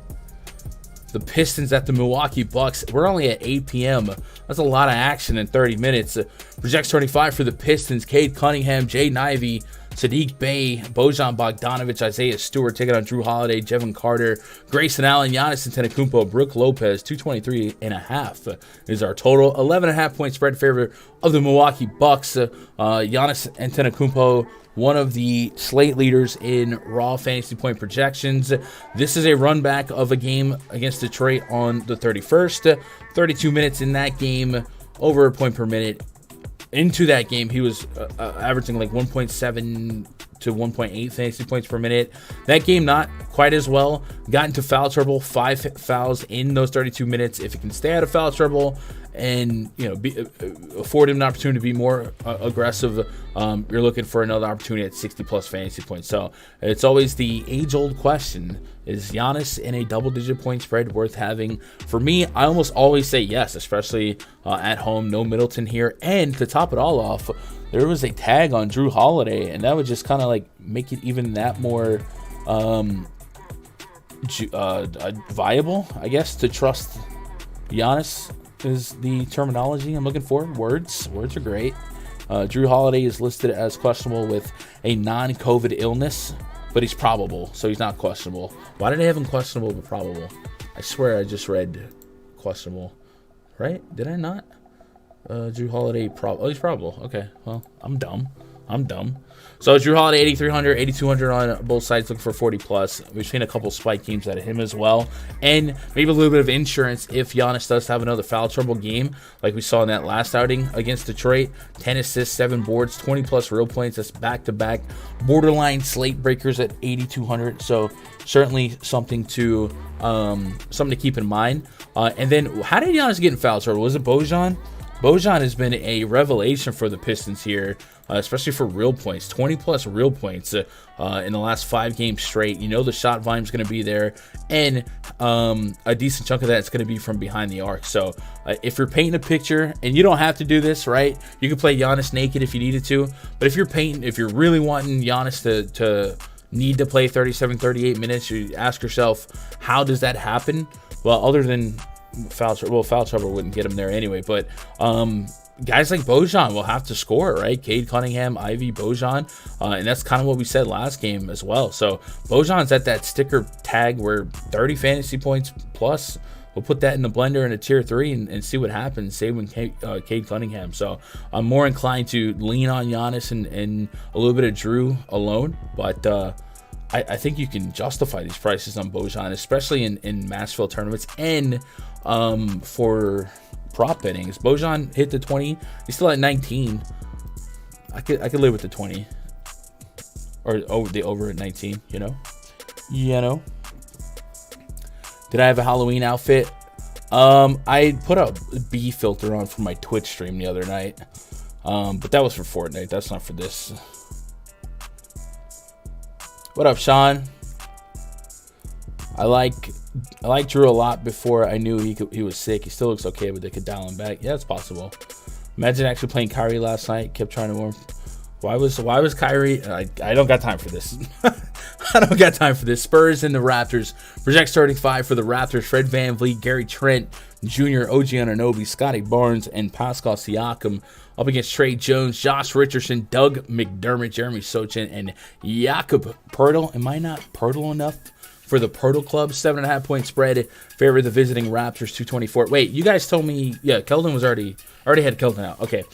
The Pistons at the Milwaukee Bucks. We're only at 8 p.m. That's a lot of action in 30 minutes. Projects 25 for the Pistons. Cade Cunningham, Jay Nivey, Sadiq Bey, Bojan Bogdanovic, Isaiah Stewart taking on Drew Holiday, Jevon Carter, Grayson Allen, Giannis Antetokounmpo, Brook Lopez. 223.5 is our total. 11.5 point spread favor of the Milwaukee Bucks. Giannis Antetokounmpo, one of the slate leaders in raw fantasy point projections. This is a run back of a game against Detroit on the 31st. 32 minutes in that game, over a point per minute. Into that game, he was averaging like 1.7 to 1.8 fantasy points per minute. That game, not quite as well. Got into foul trouble, 5 fouls in those 32 minutes. If he can stay out of foul trouble and afford him an opportunity to be more aggressive, you're looking for another opportunity at 60+ fantasy points. So it's always the age-old question: is Giannis in a double-digit point spread worth having? For me, I almost always say yes, especially at home. No Middleton here, and to top it all off, there was a tag on Drew Holiday, and that would just kind of like make it even that more viable, I guess, to trust Giannis. Is the terminology I'm looking for. Words are great. Drew Holiday is listed as questionable with a non-COVID illness, but he's probable, so he's not questionable. Why did I have him questionable but probable? I swear I just read questionable. Right? Did I not? Drew Holiday, he's probable. Okay, well, I'm dumb. So Drew Holiday, 8,300, 8,200 on both sides, looking for 40 plus. We've seen a couple spike games out of him as well, and maybe a little bit of insurance if Giannis does have another foul trouble game, like we saw in that last outing against Detroit. 10 assists, 7 boards, 20 plus real points. That's back-to-back borderline slate breakers at 8,200. So certainly something to keep in mind. And then how did Giannis get in foul trouble? Was it Bojan? Bojan has been a revelation for the Pistons here, especially for real points. 20-plus real points in the last 5 games straight. You know the shot volume is going to be there, and a decent chunk of that is going to be from behind the arc. So if you're painting a picture, and you don't have to do this, right? You can play Giannis naked if you needed to, but if you're really wanting Giannis to need to play 37, 38 minutes, you ask yourself, how does that happen? Well, other than foul trouble wouldn't get him there anyway, but guys like Bojan will have to score, right? Cade Cunningham, Ivy, Bojan, and that's kind of what we said last game as well. So Bojan's at that sticker tag where 30 fantasy points plus. We'll put that in the blender in a tier 3 and see what happens, save with Cade Cunningham. So I'm more inclined to lean on Giannis and a little bit of Drew alone, but I think you can justify these prices on Bojan, especially in Mashville tournaments and for prop bettings. Bojan hit the 20. He's still at 19. I could live with the 20 or over at 19. You know. Did I have a Halloween outfit? I put a B filter on for my Twitch stream the other night, but that was for Fortnite. That's not for this. What up, Sean? I like Drew a lot before I knew he was sick. He still looks okay, but they could dial him back. Yeah, it's possible. Imagine actually playing Kyrie last night. Kept trying to warm. Why was Kyrie? I don't got time for this. I don't got time for this. Spurs and the Raptors. Project starting 5 for the Raptors: Fred VanVleet, Gary Trent Jr., OG Anunoby, Scotty Barnes, and Pascal Siakam. Up against Trey Jones, Josh Richardson, Doug McDermott, Jeremy Sochan, and Jakob Poeltl. Am I not Poeltl enough for the Poeltl Club? 7.5 point spread. Favor the visiting Raptors, 224. Wait, you guys told me, yeah, Keldon was already had Keldon out. Okay.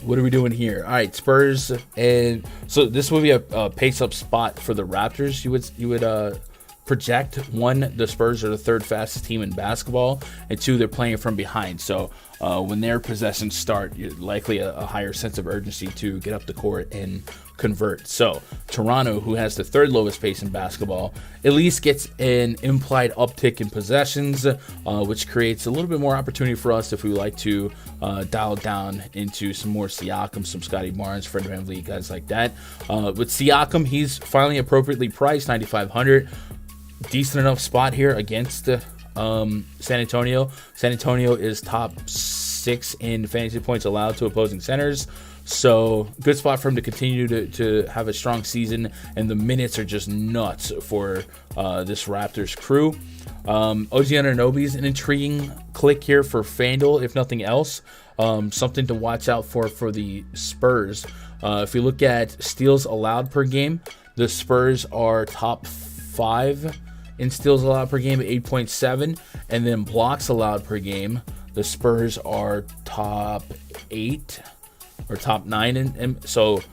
What are we doing here? All right, Spurs, and so this would be a pace-up spot for the Raptors. You would project. 1, the Spurs are the 3rd fastest team in basketball, and 2, they're playing from behind. So when their possessions start, you're likely a higher sense of urgency to get up the court and convert. So Toronto, who has the 3rd lowest pace in basketball, at least gets an implied uptick in possessions, which creates a little bit more opportunity for us if we like to dial down into some more Siakam, some Scotty Barnes, Fred VanVleet, guys like that. With Siakam, he's finally appropriately priced, 9,500. Decent enough spot here against San Antonio. San Antonio is top 6 in fantasy points allowed to opposing centers. So good spot for him to continue to have a strong season, and the minutes are just nuts for this Raptors crew. OG Anunoby is an intriguing click here for FanDuel, if nothing else. Something to watch out for the Spurs. If you look at steals allowed per game, the Spurs are top 5 in steals allowed per game at 8.7, and then blocks allowed per game, the Spurs are top 8 or top 9, and so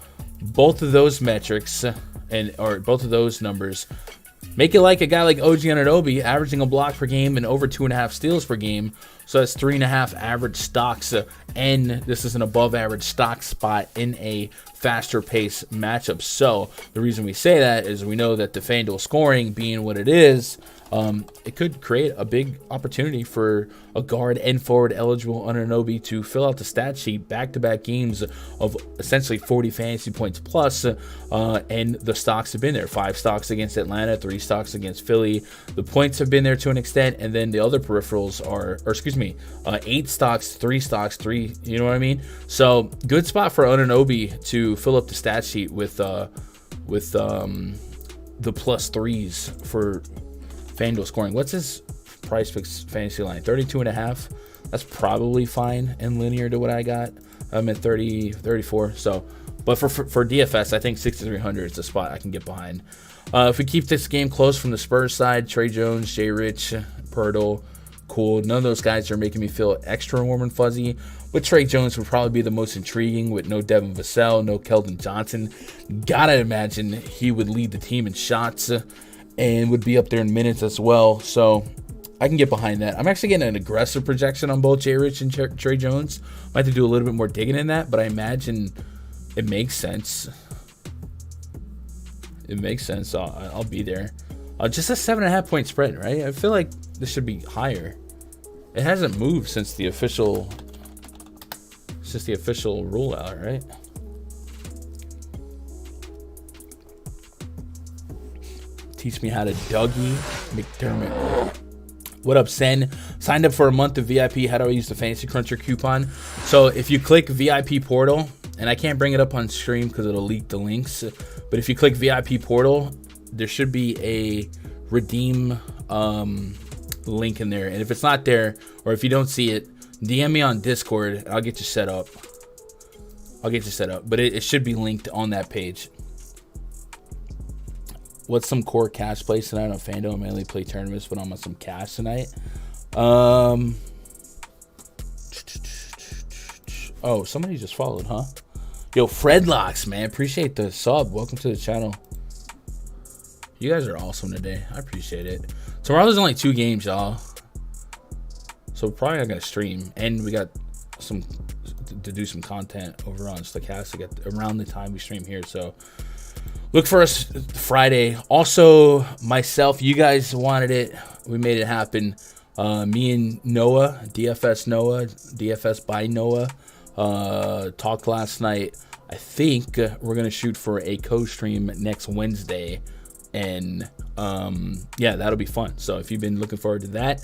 both of those metrics or both of those numbers make it like a guy like OG Anunoby averaging a block per game and over 2.5 steals per game. So that's 3.5 average stocks, and this is an above average stock spot in a faster pace matchup. So the reason we say that is we know that the FanDuel scoring being what it is, it could create a big opportunity for a guard and forward eligible Anunoby to fill out the stat sheet back-to-back games of essentially 40 fantasy points plus, and the stocks have been there. 5 stocks against Atlanta, 3 stocks against Philly. The points have been there to an extent, and then the other peripherals are, 8 stocks, 3 stocks, 3, you know what I mean? So good spot for Anunoby to fill up the stat sheet with the plus 3s for FanDuel scoring. What's his PrizePicks fantasy line? 32.5. That's probably fine and linear to what I got. I'm at 30, 34. So, but for DFS, I think 6,300 is the spot I can get behind. If we keep this game close from the Spurs side, Trey Jones, Jay Rich, Poeltl, cool. None of those guys are making me feel extra warm and fuzzy. But Trey Jones would probably be the most intriguing with no Devin Vassell, no Keldon Johnson. Gotta imagine he would lead the team in shots and would be up there in minutes as well. So I can get behind that. I'm actually getting an aggressive projection on both Jay Rich and Trey Jones. Might have to do a little bit more digging in that, but I imagine it makes sense. It makes sense. I'll be there. Just a 7.5 point spread, right? I feel like this should be higher. It hasn't moved since the official rule out, right? Teach me how to Dougie McDermott. What up, Sen? Signed up for a month of VIP. How do I use the Fantasy Cruncher coupon? So if you click VIP portal, and I can't bring it up on stream because it'll leak the links, but if you click VIP portal, there should be a redeem link in there. And if it's not there, or if you don't see it, DM me on Discord. I'll get you set up. But it should be linked on that page. What's some core cash plays tonight on FanDuel? I mainly play tournaments, but I'm on some cash tonight. Oh, somebody just followed, huh? Yo, Fredlocks, man. Appreciate the sub. Welcome to the channel. You guys are awesome today. I appreciate it. Tomorrow there's only 2 games, y'all. So we're probably not going to stream. And we got some to do some content over on Stochastic around the time we stream here. So look for us Friday. Also, myself, you guys wanted it. We made it happen. Me and Noah, DFS by Noah, talked last night. I think we're going to shoot for a co-stream next Wednesday. And yeah, that'll be fun. So if you've been looking forward to that,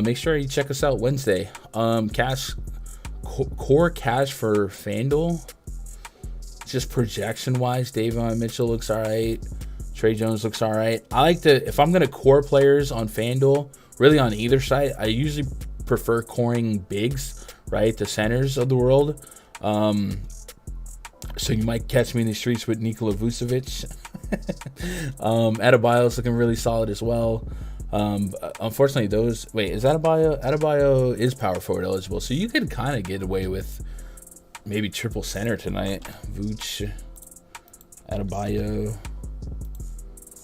make sure you check us out Wednesday. Core cash for FanDuel. Just projection wise, Davion Mitchell looks all right. Trey Jones looks all right. I like to, if I'm going to core players on FanDuel, really on either side, I usually prefer coring bigs, right? The centers of the world. So you might catch me in the streets with Nikola Vucevic. Adebayo's looking really solid as well. Unfortunately, is Adebayo? Adebayo is power forward eligible, so you could kind of get away with maybe triple center tonight. Vooch, Adebayo.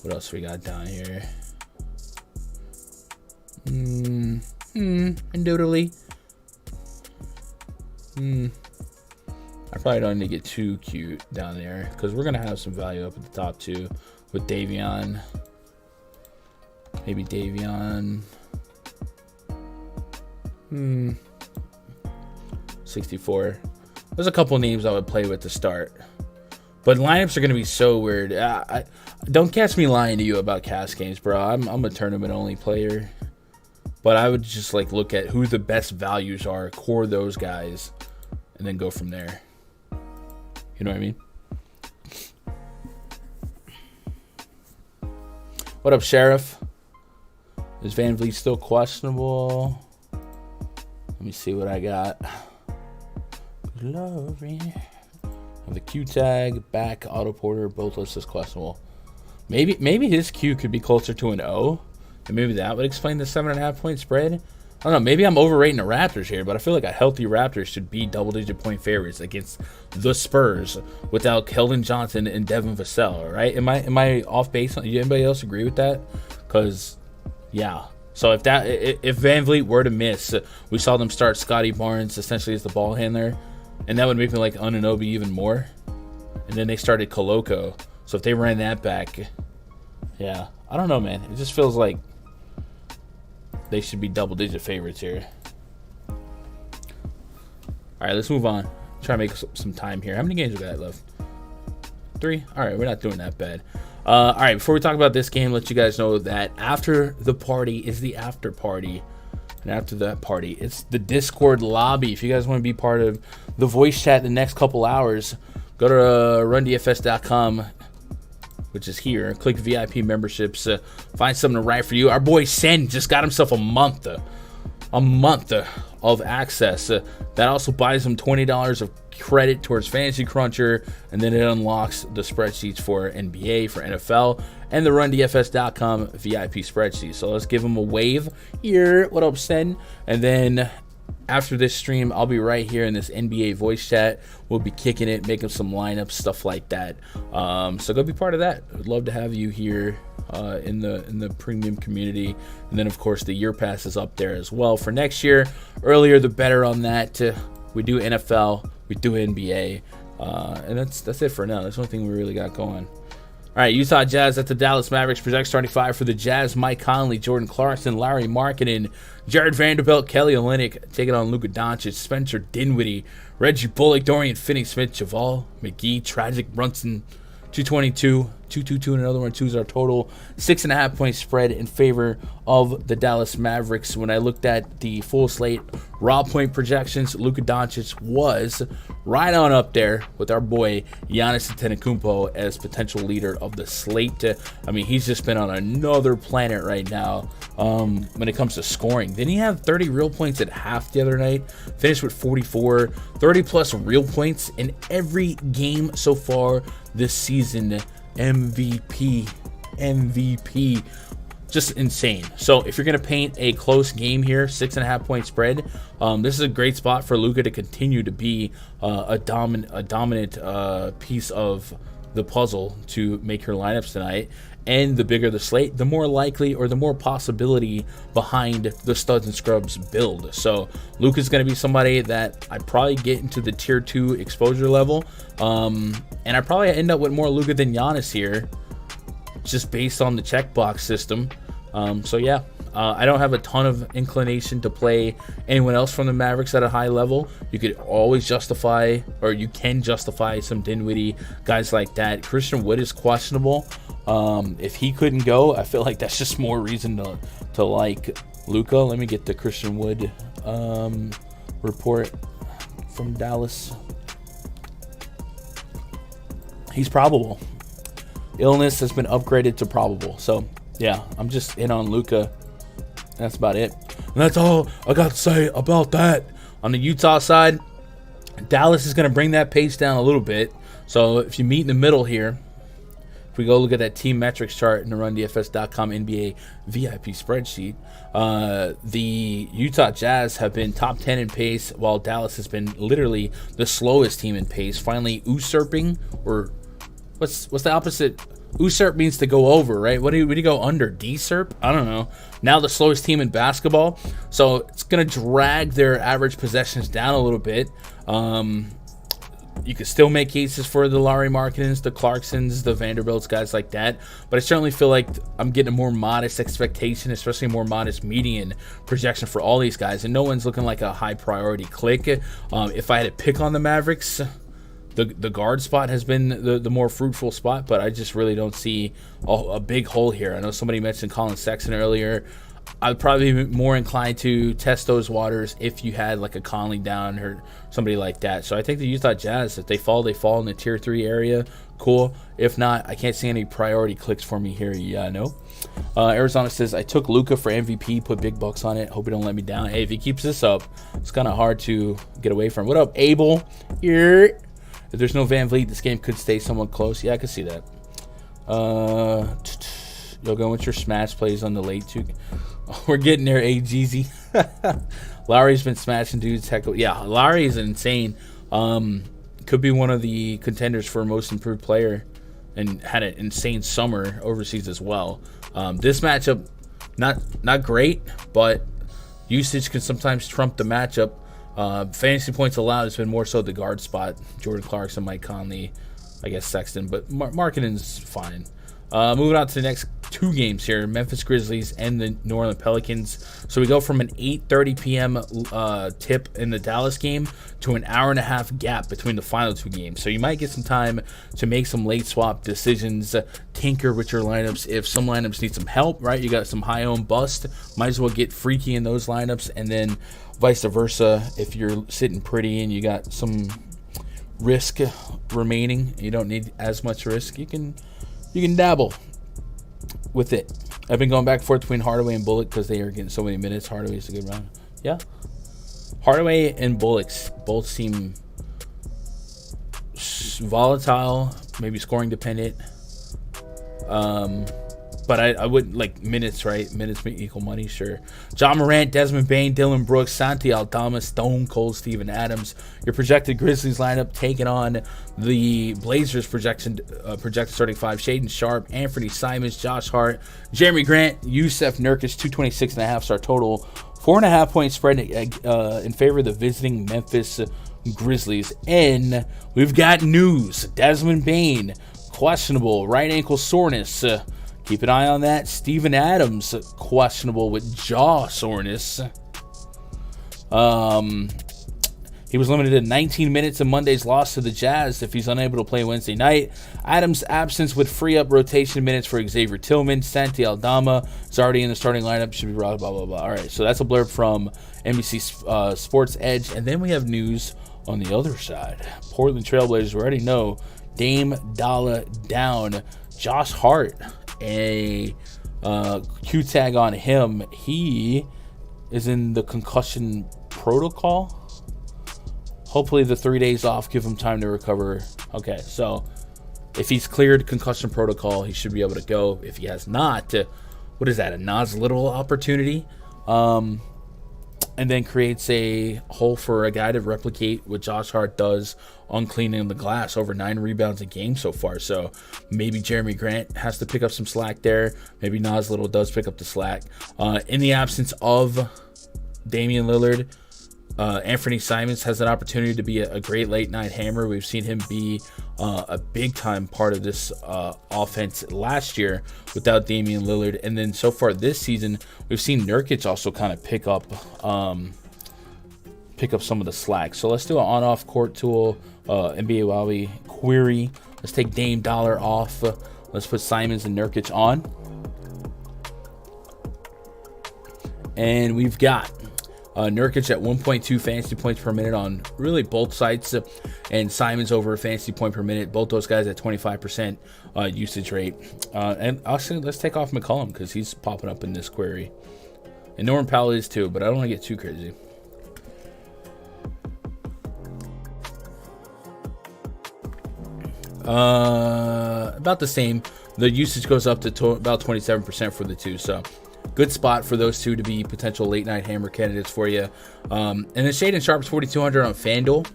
What else we got down here? Indubitably. I probably don't need to get too cute down there because we're gonna have some value up at the top too with Davion. Maybe Davion. 64. There's a couple names I would play with to start, but lineups are gonna be so weird. I don't catch me lying to you about cash games, bro. I'm a tournament only player, but I would just like look at who the best values are, core those guys, and then go from there. You know what I mean? What up, Sheriff? Is Van Vliet still questionable? Let me see what I got. Glory. The Q tag, back, Otto Porter, both listed as questionable. Maybe his Q could be closer to an O, and maybe that would explain the 7.5 point spread. I don't know, maybe I'm overrating the Raptors here, but I feel like a healthy Raptors should be double-digit point favorites against the Spurs without Keldon Johnson and Devin Vassell, right? Am I off base? Anybody else agree with that? Because, yeah. So if Van Vliet were to miss, we saw them start Scotty Barnes essentially as the ball handler, and that would make me like Anunoby even more. And then they started Koloko. So if they ran that back, yeah. I don't know, man. It just feels like they should be double-digit favorites here. All right, let's move on. Try to make some time here. How many games we got left? 3? All right, we're not doing that bad. All right, before we talk about this game, let you guys know that after the party is the after party. And after that party, it's the Discord lobby. If you guys want to be part of the voice chat the next couple hours, go to rundfs.com. Which is here. Click VIP memberships. Find something to write for you. Our boy Sen just got himself a month of access. That also buys him $20 of credit towards Fantasy Cruncher, and then it unlocks the spreadsheets for NBA, for NFL, and the RunDFS.com VIP spreadsheet. So let's give them a wave here. What up, Sen? And then after this stream, I'll be right here in this NBA voice chat. We'll be kicking it, making some lineups, stuff like that. So go be part of that. I'd love to have you here in the premium community. And then, of course, the year pass is up there as well for next year. Earlier, the better on that. We do NFL, we do NBA, and that's it for now. That's the only thing we really got going. All right, Utah Jazz at the Dallas Mavericks. Project starting five for the Jazz: Mike Conley, Jordan Clarkson, Larry Markkinen, Jared Vanderbilt, Kelly Olynyk taking on Luka Doncic, Spencer Dinwiddie, Reggie Bullock, Dorian Finney-Smith, Javal McGee, Tragic Brunson, 222, 222, and another one. 2 is our total. 6.5 point spread in favor of the Dallas Mavericks. When I looked at the full slate raw point projections, Luka Doncic was right on up there with our boy Giannis Antetokounmpo as potential leader of the slate. I mean, he's just been on another planet right now when it comes to scoring. Didn't he have 30 real points at half the other night? Finished with 44, 30 plus real points in every game so far this season. MVP. Just insane. So if you're going to paint a close game here, 6.5 point spread, this is a great spot for Luka to continue to be a dominant piece of the puzzle to make your lineups tonight. And the bigger the slate, the more likely or the more possibility behind the studs and scrubs build. So Luka's going to be somebody that I probably get into the tier 2 exposure level. And I probably end up with more Luka than Giannis here, just based on the checkbox system. So yeah, I don't have a ton of inclination to play anyone else from the Mavericks at a high level. You could always justify, or you can justify, some Dinwiddie, guys like that. Christian Wood is questionable. If he couldn't go, I feel like that's just more reason to like Luka. Let me get the Christian Wood report from Dallas. He's probable. Illness has been upgraded to probable. So yeah, I'm just in on Luka. That's about it. And that's all I got to say about that. On the Utah side, Dallas is going to bring that pace down a little bit. So if you meet in the middle here, if we go look at that team metrics chart in the RunDFS.com NBA VIP spreadsheet, the Utah Jazz have been top 10 in pace, while Dallas has been literally the slowest team in pace. Finally usurping, or what's the opposite? Usurp means to go over, right? What do you go under? Desurp? I don't know. Now the slowest team in basketball. So it's going to drag their average possessions down a little bit. You could still make cases for the Larry Markkinens, the Clarksons, the Vanderbilts, guys like that. But I certainly feel like I'm getting a more modest expectation, especially a more modest median projection for all these guys. And no one's looking like a high priority click. If I had to pick on the Mavericks, the guard spot has been the more fruitful spot, but I just really don't see a big hole here. I know somebody mentioned Colin Sexton earlier. I'd probably be more inclined to test those waters if you had like a Conley down or somebody like that. So I think the Utah Jazz, if they fall in the tier 3 area. Cool. If not, I can't see any priority clicks for me here. Yeah, no. Arizona says, I took Luka for MVP, put big bucks on it. Hope he don't let me down. Hey, if he keeps this up, it's kind of hard to get away from. What up, Abel? Here. If there's no Van Vliet, this game could stay somewhat close. Yeah, I could see that. You'll go with your smash plays on the late 2. We're getting there, AGZ. Lowry's been smashing dudes. Heck, yeah, Lowry is insane. Could be one of the contenders for most improved player and had an insane summer overseas as well. This matchup, not great, but usage can sometimes trump the matchup. Fantasy points allowed has been more so the guard spot. Jordan Clarkson, Mike Conley, I guess Sexton, but Markkinen's fine. Moving on to the next 2 games here, Memphis Grizzlies and the New Orleans Pelicans. So we go from an 8:30 p.m. tip in the Dallas game to an hour-and-a-half gap between the final 2 games. So you might get some time to make some late swap decisions, tinker with your lineups. If some lineups need some help, right, you got some high-owned bust, might as well get freaky in those lineups, and then vice versa. If you're sitting pretty and you got some risk remaining, you don't need as much risk, you can dabble with it. I've been going back and forth between Hardaway and Bullock because they are getting so many minutes. Hardaway's a good round. Yeah. Hardaway and Bullock's both seem volatile, maybe scoring dependent. But I wouldn't like minutes, right? Minutes equal money, sure. John Morant, Desmond Bane, Dylan Brooks, Santi Aldama, Stone Cold Steven Adams. Your projected Grizzlies lineup taking on the Blazers projected starting five: Shaedon Sharpe, Anthony Simons, Josh Hart, Jeremy Grant, Yusef Nurkic. 226.5 star total. 4.5 point spread in favor of the visiting Memphis Grizzlies. And we've got news: Desmond Bane questionable, right ankle soreness. Keep an eye on that. Steven Adams, questionable with jaw soreness. He was limited to 19 minutes in Monday's loss to the Jazz if he's unable to play Wednesday night. Adams' absence would free up rotation minutes for Xavier Tillman. Santi Aldama is already in the starting lineup. Should be blah, blah, blah, blah. All right, so that's a blurb from NBC Sports Edge. And then we have news on the other side. Portland Trailblazers, we already know, Dame Dollar down. Josh Hart, a Q tag on him. He is in the concussion protocol. Hopefully the 3 days off give him time to recover. Okay, so if he's cleared concussion protocol, he should be able to go. If he has not, what is that, a Nas Little opportunity? And then creates a hole for a guy to replicate what Josh Hart does on cleaning the glass, over 9 rebounds a game so far. So maybe Jeremy Grant has to pick up some slack there. Maybe Nas Little does pick up the slack. In the absence of Damian Lillard, Anthony Simons has an opportunity to be a great late night hammer. We've seen him be a big time part of this offense last year without Damian Lillard, and then so far this season we've seen Nurkic also kind of pick up some of the slack. So let's do an on-off court tool, NBA Wowie query. Let's take Dame Dollar off. Let's put Simons and Nurkic on, and we've got Nurkic at 1.2 fantasy points per minute on really both sites, and Simons over fantasy point per minute. Both those guys at 25% usage rate. And actually, let's take off McCollum because he's popping up in this query. And Norman Powell is too, but I don't want to get too crazy. About the same. The usage goes up to about 27% for the two, so good spot for those two to be potential late night hammer candidates for you. And then Shaedon Sharpe's 4,200 on FanDuel.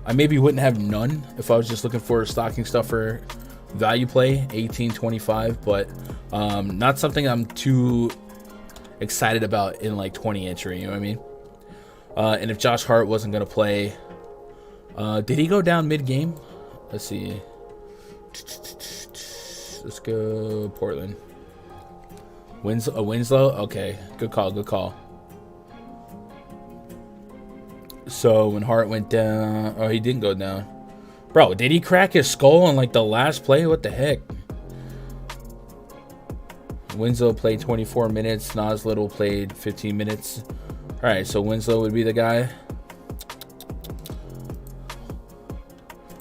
I maybe wouldn't have none if I was just looking for a stocking stuffer value play, 1825, but not something I'm too excited about in like 20 entry, you know what I mean? And if Josh Hart wasn't going to play, did he go down mid-game? Let's see. Let's go Portland. Winslow? Okay, good call. So when Hart went down, oh, he didn't go down. Bro, did he crack his skull on like the last play? What the heck? Winslow played 24 minutes. Nas Little played 15 minutes. All right, so Winslow would be the guy.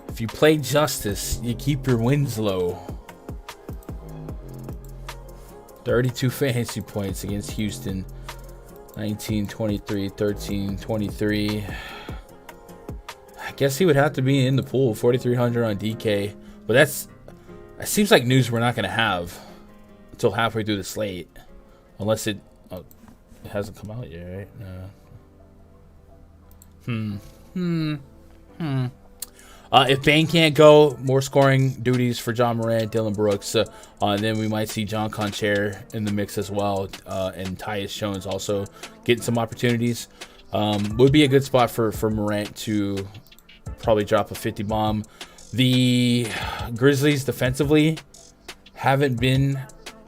If you play justice, you keep your Winslow. 32 fantasy points against Houston. 19-23, 13-23. I guess he would have to be in the pool. 4,300 on DK. But that seems like news we're not going to have until halfway through the slate. Unless it hasn't come out yet, right? No. If Bane can't go, more scoring duties for John Morant, Dylan Brooks. Then we might see John Concher in the mix as well. And Tyus Jones also getting some opportunities. Would be a good spot for Morant to probably drop a 50 bomb. The Grizzlies defensively haven't been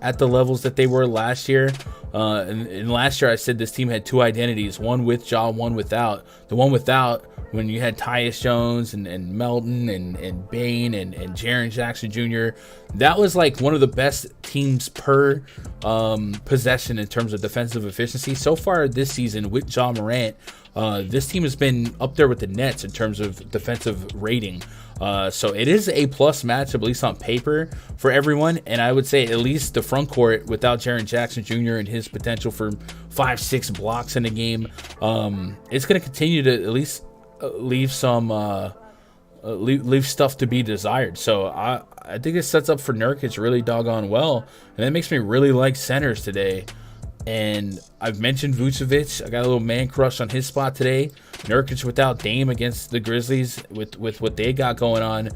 at the levels that they were last year. And last year I said this team had two identities, one with Ja, one without. The one without, when you had Tyus Jones and Melton and Bane and Jaren Jackson Jr., that was like one of the best teams per possession in terms of defensive efficiency. So far this season with Ja Morant, this team has been up there with the Nets in terms of defensive rating. So it is a plus matchup, at least on paper, for everyone. And I would say at least the front court without Jaren Jackson Jr. and his potential for 5-6 blocks in a game, it's going to continue to at least leave some leave stuff to be desired. So I think it sets up for Nurkic really doggone well, and that makes me really like centers today. And I've mentioned Vucevic. I got a little man crush on his spot today. Nurkic without Dame against the Grizzlies with what they got going on.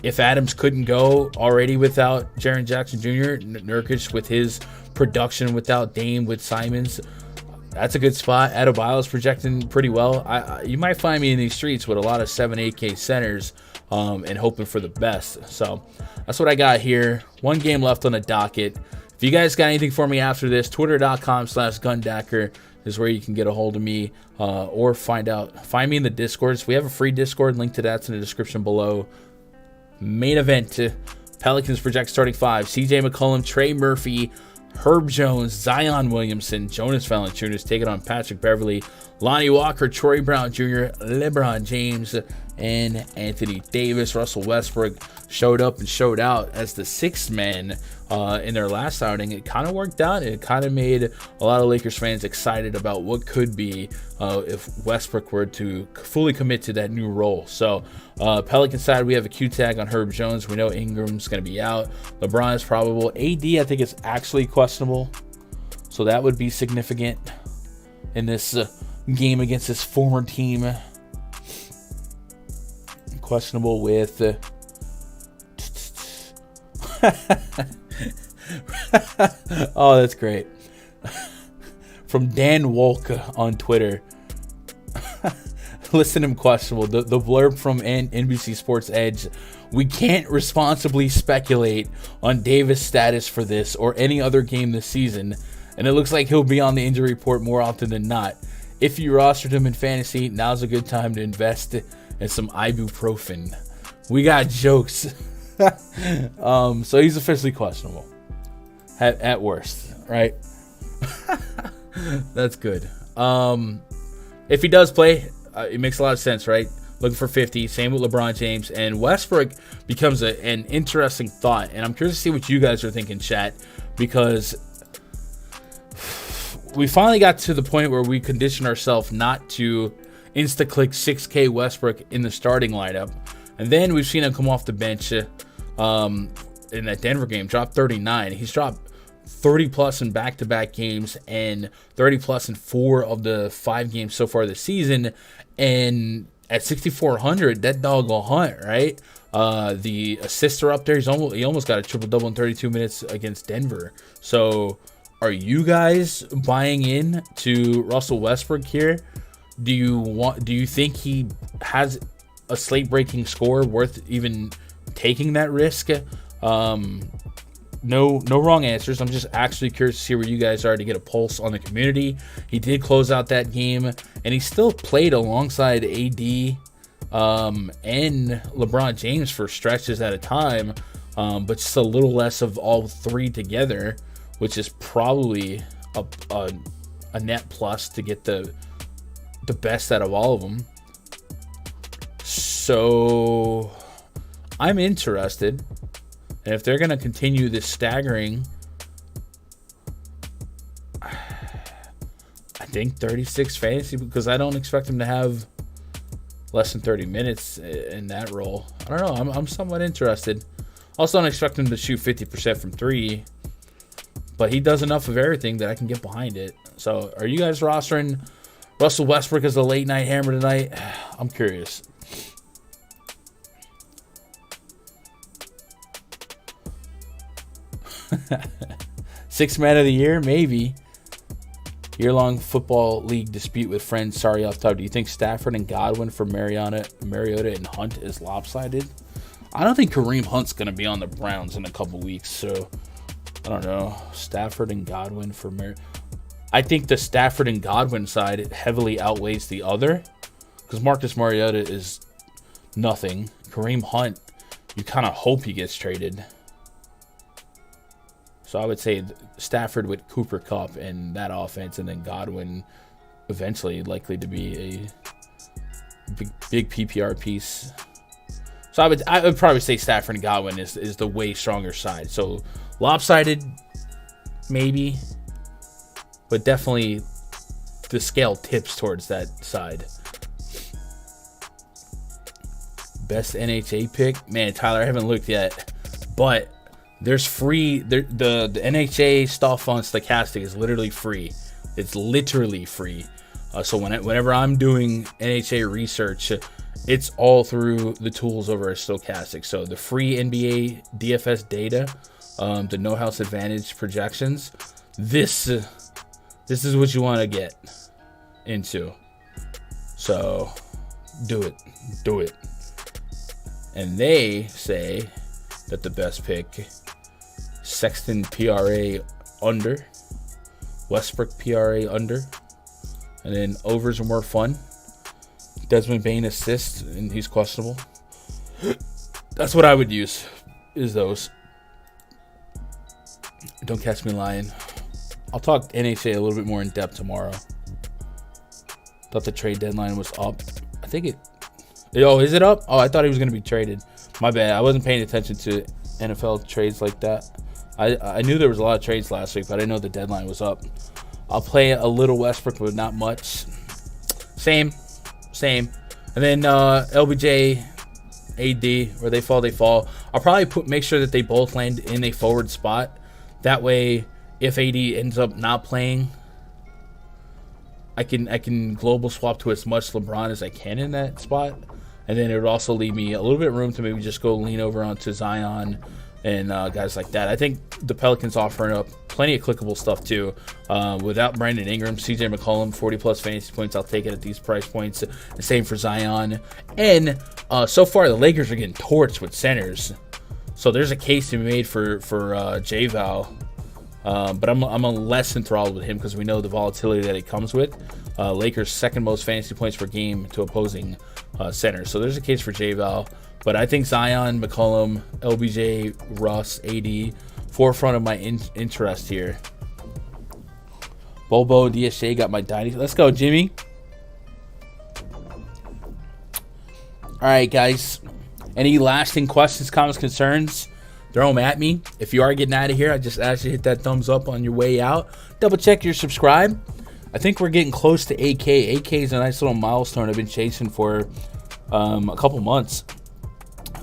If Adams couldn't go already without Jaren Jackson Jr., Nurkic with his production without Dame with Simons, that's a good spot. Adebayo's projecting pretty well. You might find me in these streets with a lot of 7-8K centers and hoping for the best. So that's what I got here. One game left on the docket. If you guys got anything for me after this, twitter.com/Gundacker is where you can get a hold of me or find me in the Discords. We have a free Discord. Link to that's in the description below. Main event, Pelicans project starting 5. CJ McCollum, Trey Murphy, Herb Jones, Zion Williamson, Jonas Valanciunas taking on Patrick Beverly, Lonnie Walker, Troy Brown Jr., LeBron James, and Anthony Davis. Russell Westbrook showed up and showed out as the sixth man in their last outing. It kind of worked out. It kind of made a lot of Lakers fans excited about what could be if Westbrook were to fully commit to that new role. So Pelican side, we have a Q tag on Herb Jones. We know Ingram's going to be out. LeBron is probable. AD, I think, is actually questionable. So that would be significant in this game against his former team. Questionable with oh, that's great. From Dan Wolke on Twitter. Listen to him questionable. The blurb from NBC Sports Edge. We can't responsibly speculate on Davis' status for this or any other game this season, and it looks like he'll be on the injury report more often than not. If you rostered him in fantasy, now's a good time to invest in some ibuprofen. We got jokes. So he's officially questionable at worst, right? That's good. If he does play, it makes a lot of sense, right? Looking for 50. Same with LeBron James. And Westbrook becomes an interesting thought. And I'm curious to see what you guys are thinking, chat, because we finally got to the point where we condition ourselves not to insta-click 6K Westbrook in the starting lineup. And then we've seen him come off the bench in that Denver game, drop 39. He's dropped 30 plus in back-to-back games and 30 plus in 4 of the 5 games so far this season. And at 6,400, that dog will hunt, right? The assists are up there. He almost got a triple-double in 32 minutes against Denver. So are you guys buying in to Russell Westbrook here? Do you think he has a slate-breaking score worth even taking that risk? No wrong answers. I'm just actually curious to see where you guys are to get a pulse on the community. He did close out that game, and he still played alongside AD and LeBron James for stretches at a time, but just a little less of all three together, which is probably a net plus to get the best out of all of them. So I'm interested. And if they're going to continue this staggering, I think 36 fantasy, because I don't expect him to have less than 30 minutes in that role. I don't know. I'm somewhat interested. Also don't expect him to shoot 50% from 3, but he does enough of everything that I can get behind it. So are you guys rostering Russell Westbrook as a late night hammer tonight? I'm curious. Sixth man of the year, maybe. Year-long football league dispute with friends. Sorry off top. Do you think Stafford and Godwin for Mariota and Hunt is lopsided? I don't think Kareem Hunt's going to be on the Browns in a couple weeks, so I don't know. Stafford and Godwin for I think the Stafford and Godwin side heavily outweighs the other, because Marcus Mariota is nothing. Kareem Hunt, you kind of hope he gets traded. So I would say Stafford with Cooper Kupp and that offense, and then Godwin eventually likely to be a big PPR piece. So I would probably say Stafford and Godwin is the way stronger side. So lopsided, maybe, but definitely the scale tips towards that side. Best NHA pick? Man, Tyler, I haven't looked yet. But there's free. The NHA stall font stochastic is literally free. It's literally free. So whenever I'm doing NHA research, it's all through the tools over at Stochastic. So the free NBA DFS data, the No House Advantage projections, this is what you want to get into. So do it. And they say that the best pick, Sexton PRA under, Westbrook PRA under, and then overs are more fun. Desmond Bane assists, and he's questionable. That's what I would use, is those. Don't catch me lying. I'll talk NHA a little bit more in depth tomorrow. Thought the trade deadline was up. I think it... Oh, is it up? Oh, I thought he was going to be traded. My bad. I wasn't paying attention to NFL trades like that. I knew there was a lot of trades last week, but I didn't know the deadline was up. I'll play a little Westbrook, but not much. Same. And then LBJ, AD, where they fall, they fall. I'll probably make sure that they both land in a forward spot. That way, if AD ends up not playing, I can global swap to as much LeBron as I can in that spot. And then it would also leave me a little bit of room to maybe just go lean over onto Zion and guys like that. I think the Pelicans offering up plenty of clickable stuff too. Without Brandon Ingram, CJ McCollum, 40+ fantasy points. I'll take it at these price points. The same for Zion. And so far, the Lakers are getting torched with centers. So there's a case to be made for J-Val. But I'm less enthralled with him because we know the volatility that it comes with. Lakers' second most fantasy points per game to opposing centers. So there's a case for J-Val. But I think Zion, McCollum, LBJ, Russ, AD, forefront of my interest here. Bobo, DSJ got my dynasty. Let's go, Jimmy. All right, guys. Any lasting questions, comments, concerns? Throw them at me. If you are getting out of here, I just ask you to hit that thumbs up on your way out. Double check your subscribe. I think we're getting close to 8K. 8K is a nice little milestone I've been chasing for a couple months.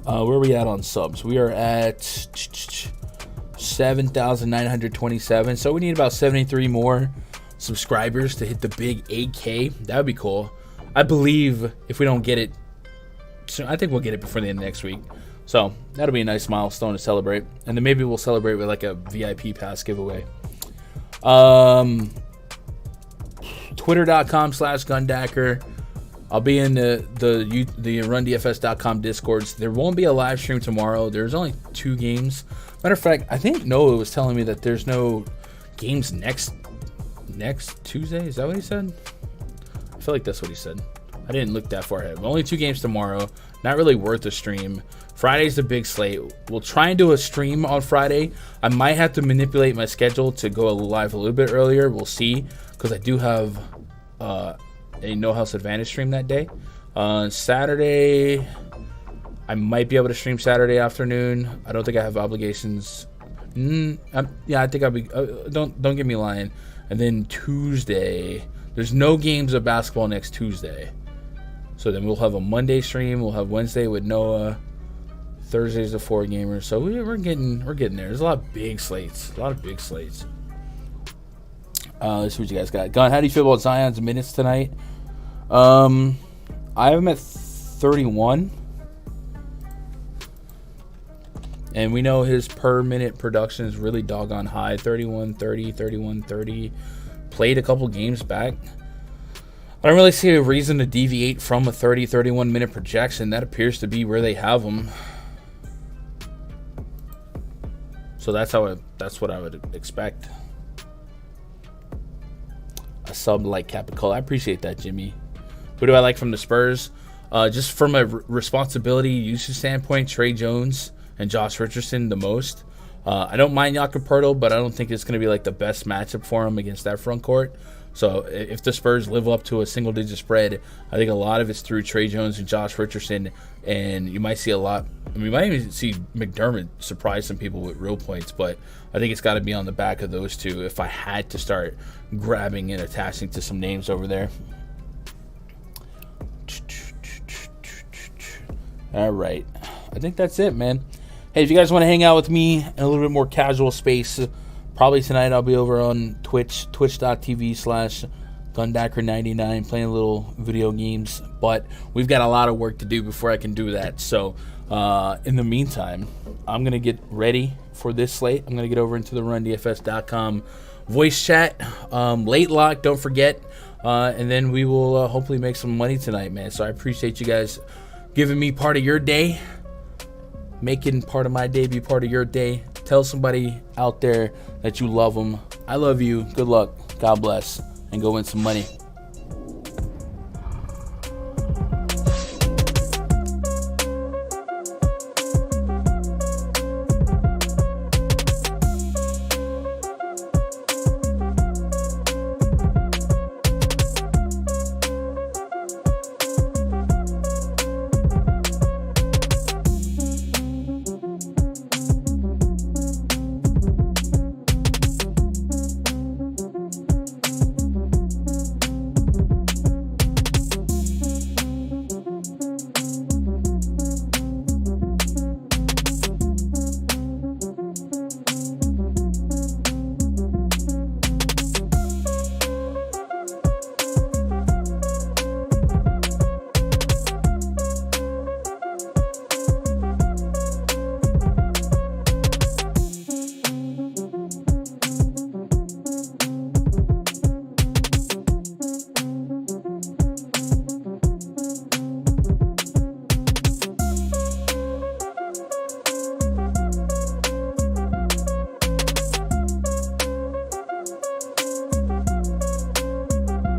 Where are we at on subs? We are at 7,927. So we need about 73 more subscribers to hit the big 8K. That would be cool. I believe if we don't get it soon, I think we'll get it before the end of next week. So that'll be a nice milestone to celebrate. And then maybe we'll celebrate with like a VIP pass giveaway. Twitter.com/Gundacker. I'll be in the RunDFS.com Discords. There won't be a live stream tomorrow. There's only 2 games. Matter of fact, I think Noah was telling me that there's no games next Tuesday. Is that what he said? I feel like that's what he said. I didn't look that far ahead. Only 2 games tomorrow. Not really worth a stream. Friday's the big slate. We'll try and do a stream on Friday. I might have to manipulate my schedule to go live a little bit earlier. We'll see, because I do have a No House Advantage stream that day. Saturday, I might be able to stream Saturday afternoon. I don't think I have obligations. Yeah, I think I'll be. Don't get me lying. And then Tuesday, there's no games of basketball next Tuesday. So then we'll have a Monday stream. We'll have Wednesday with Noah. Thursday's a 4-gamer. So we're getting there. There's a lot of big slates. Let's see what you guys got. Gun, how do you feel about Zion's minutes tonight? I have him at 31. And we know his per minute production is really doggone high. 31-30, 31-30. Played a couple games back. I don't really see a reason to deviate from a 30-31 minute projection. That appears to be where they have him. So that's what I would expect. A sub like Capicola. I appreciate that, Jimmy. Who do I like from the Spurs? Just from a responsibility usage standpoint, Trey Jones and Josh Richardson the most. I don't mind Jakob Poeltl, but I don't think it's going to be like the best matchup for him against that front court. So if the Spurs live up to a single-digit spread, I think a lot of it's through Trey Jones and Josh Richardson, and you might see a lot. I mean, you might even see McDermott surprise some people with real points, but I think it's got to be on the back of those two if I had to start grabbing and attaching to some names over there. All right. I think that's it, man. Hey, if you guys want to hang out with me in a little bit more casual space, probably tonight I'll be over on Twitch, twitch.tv/Gundacker99, playing little video games. But we've got a lot of work to do before I can do that. So in the meantime, I'm going to get ready for this slate. I'm going to get over into the rundfs.com voice chat. Late lock, don't forget. And then we will hopefully make some money tonight, man. So I appreciate you guys giving me part of your day, making part of my day be part of your day. Tell somebody out there that you love them. I love you. Good luck. God bless. And go win some money.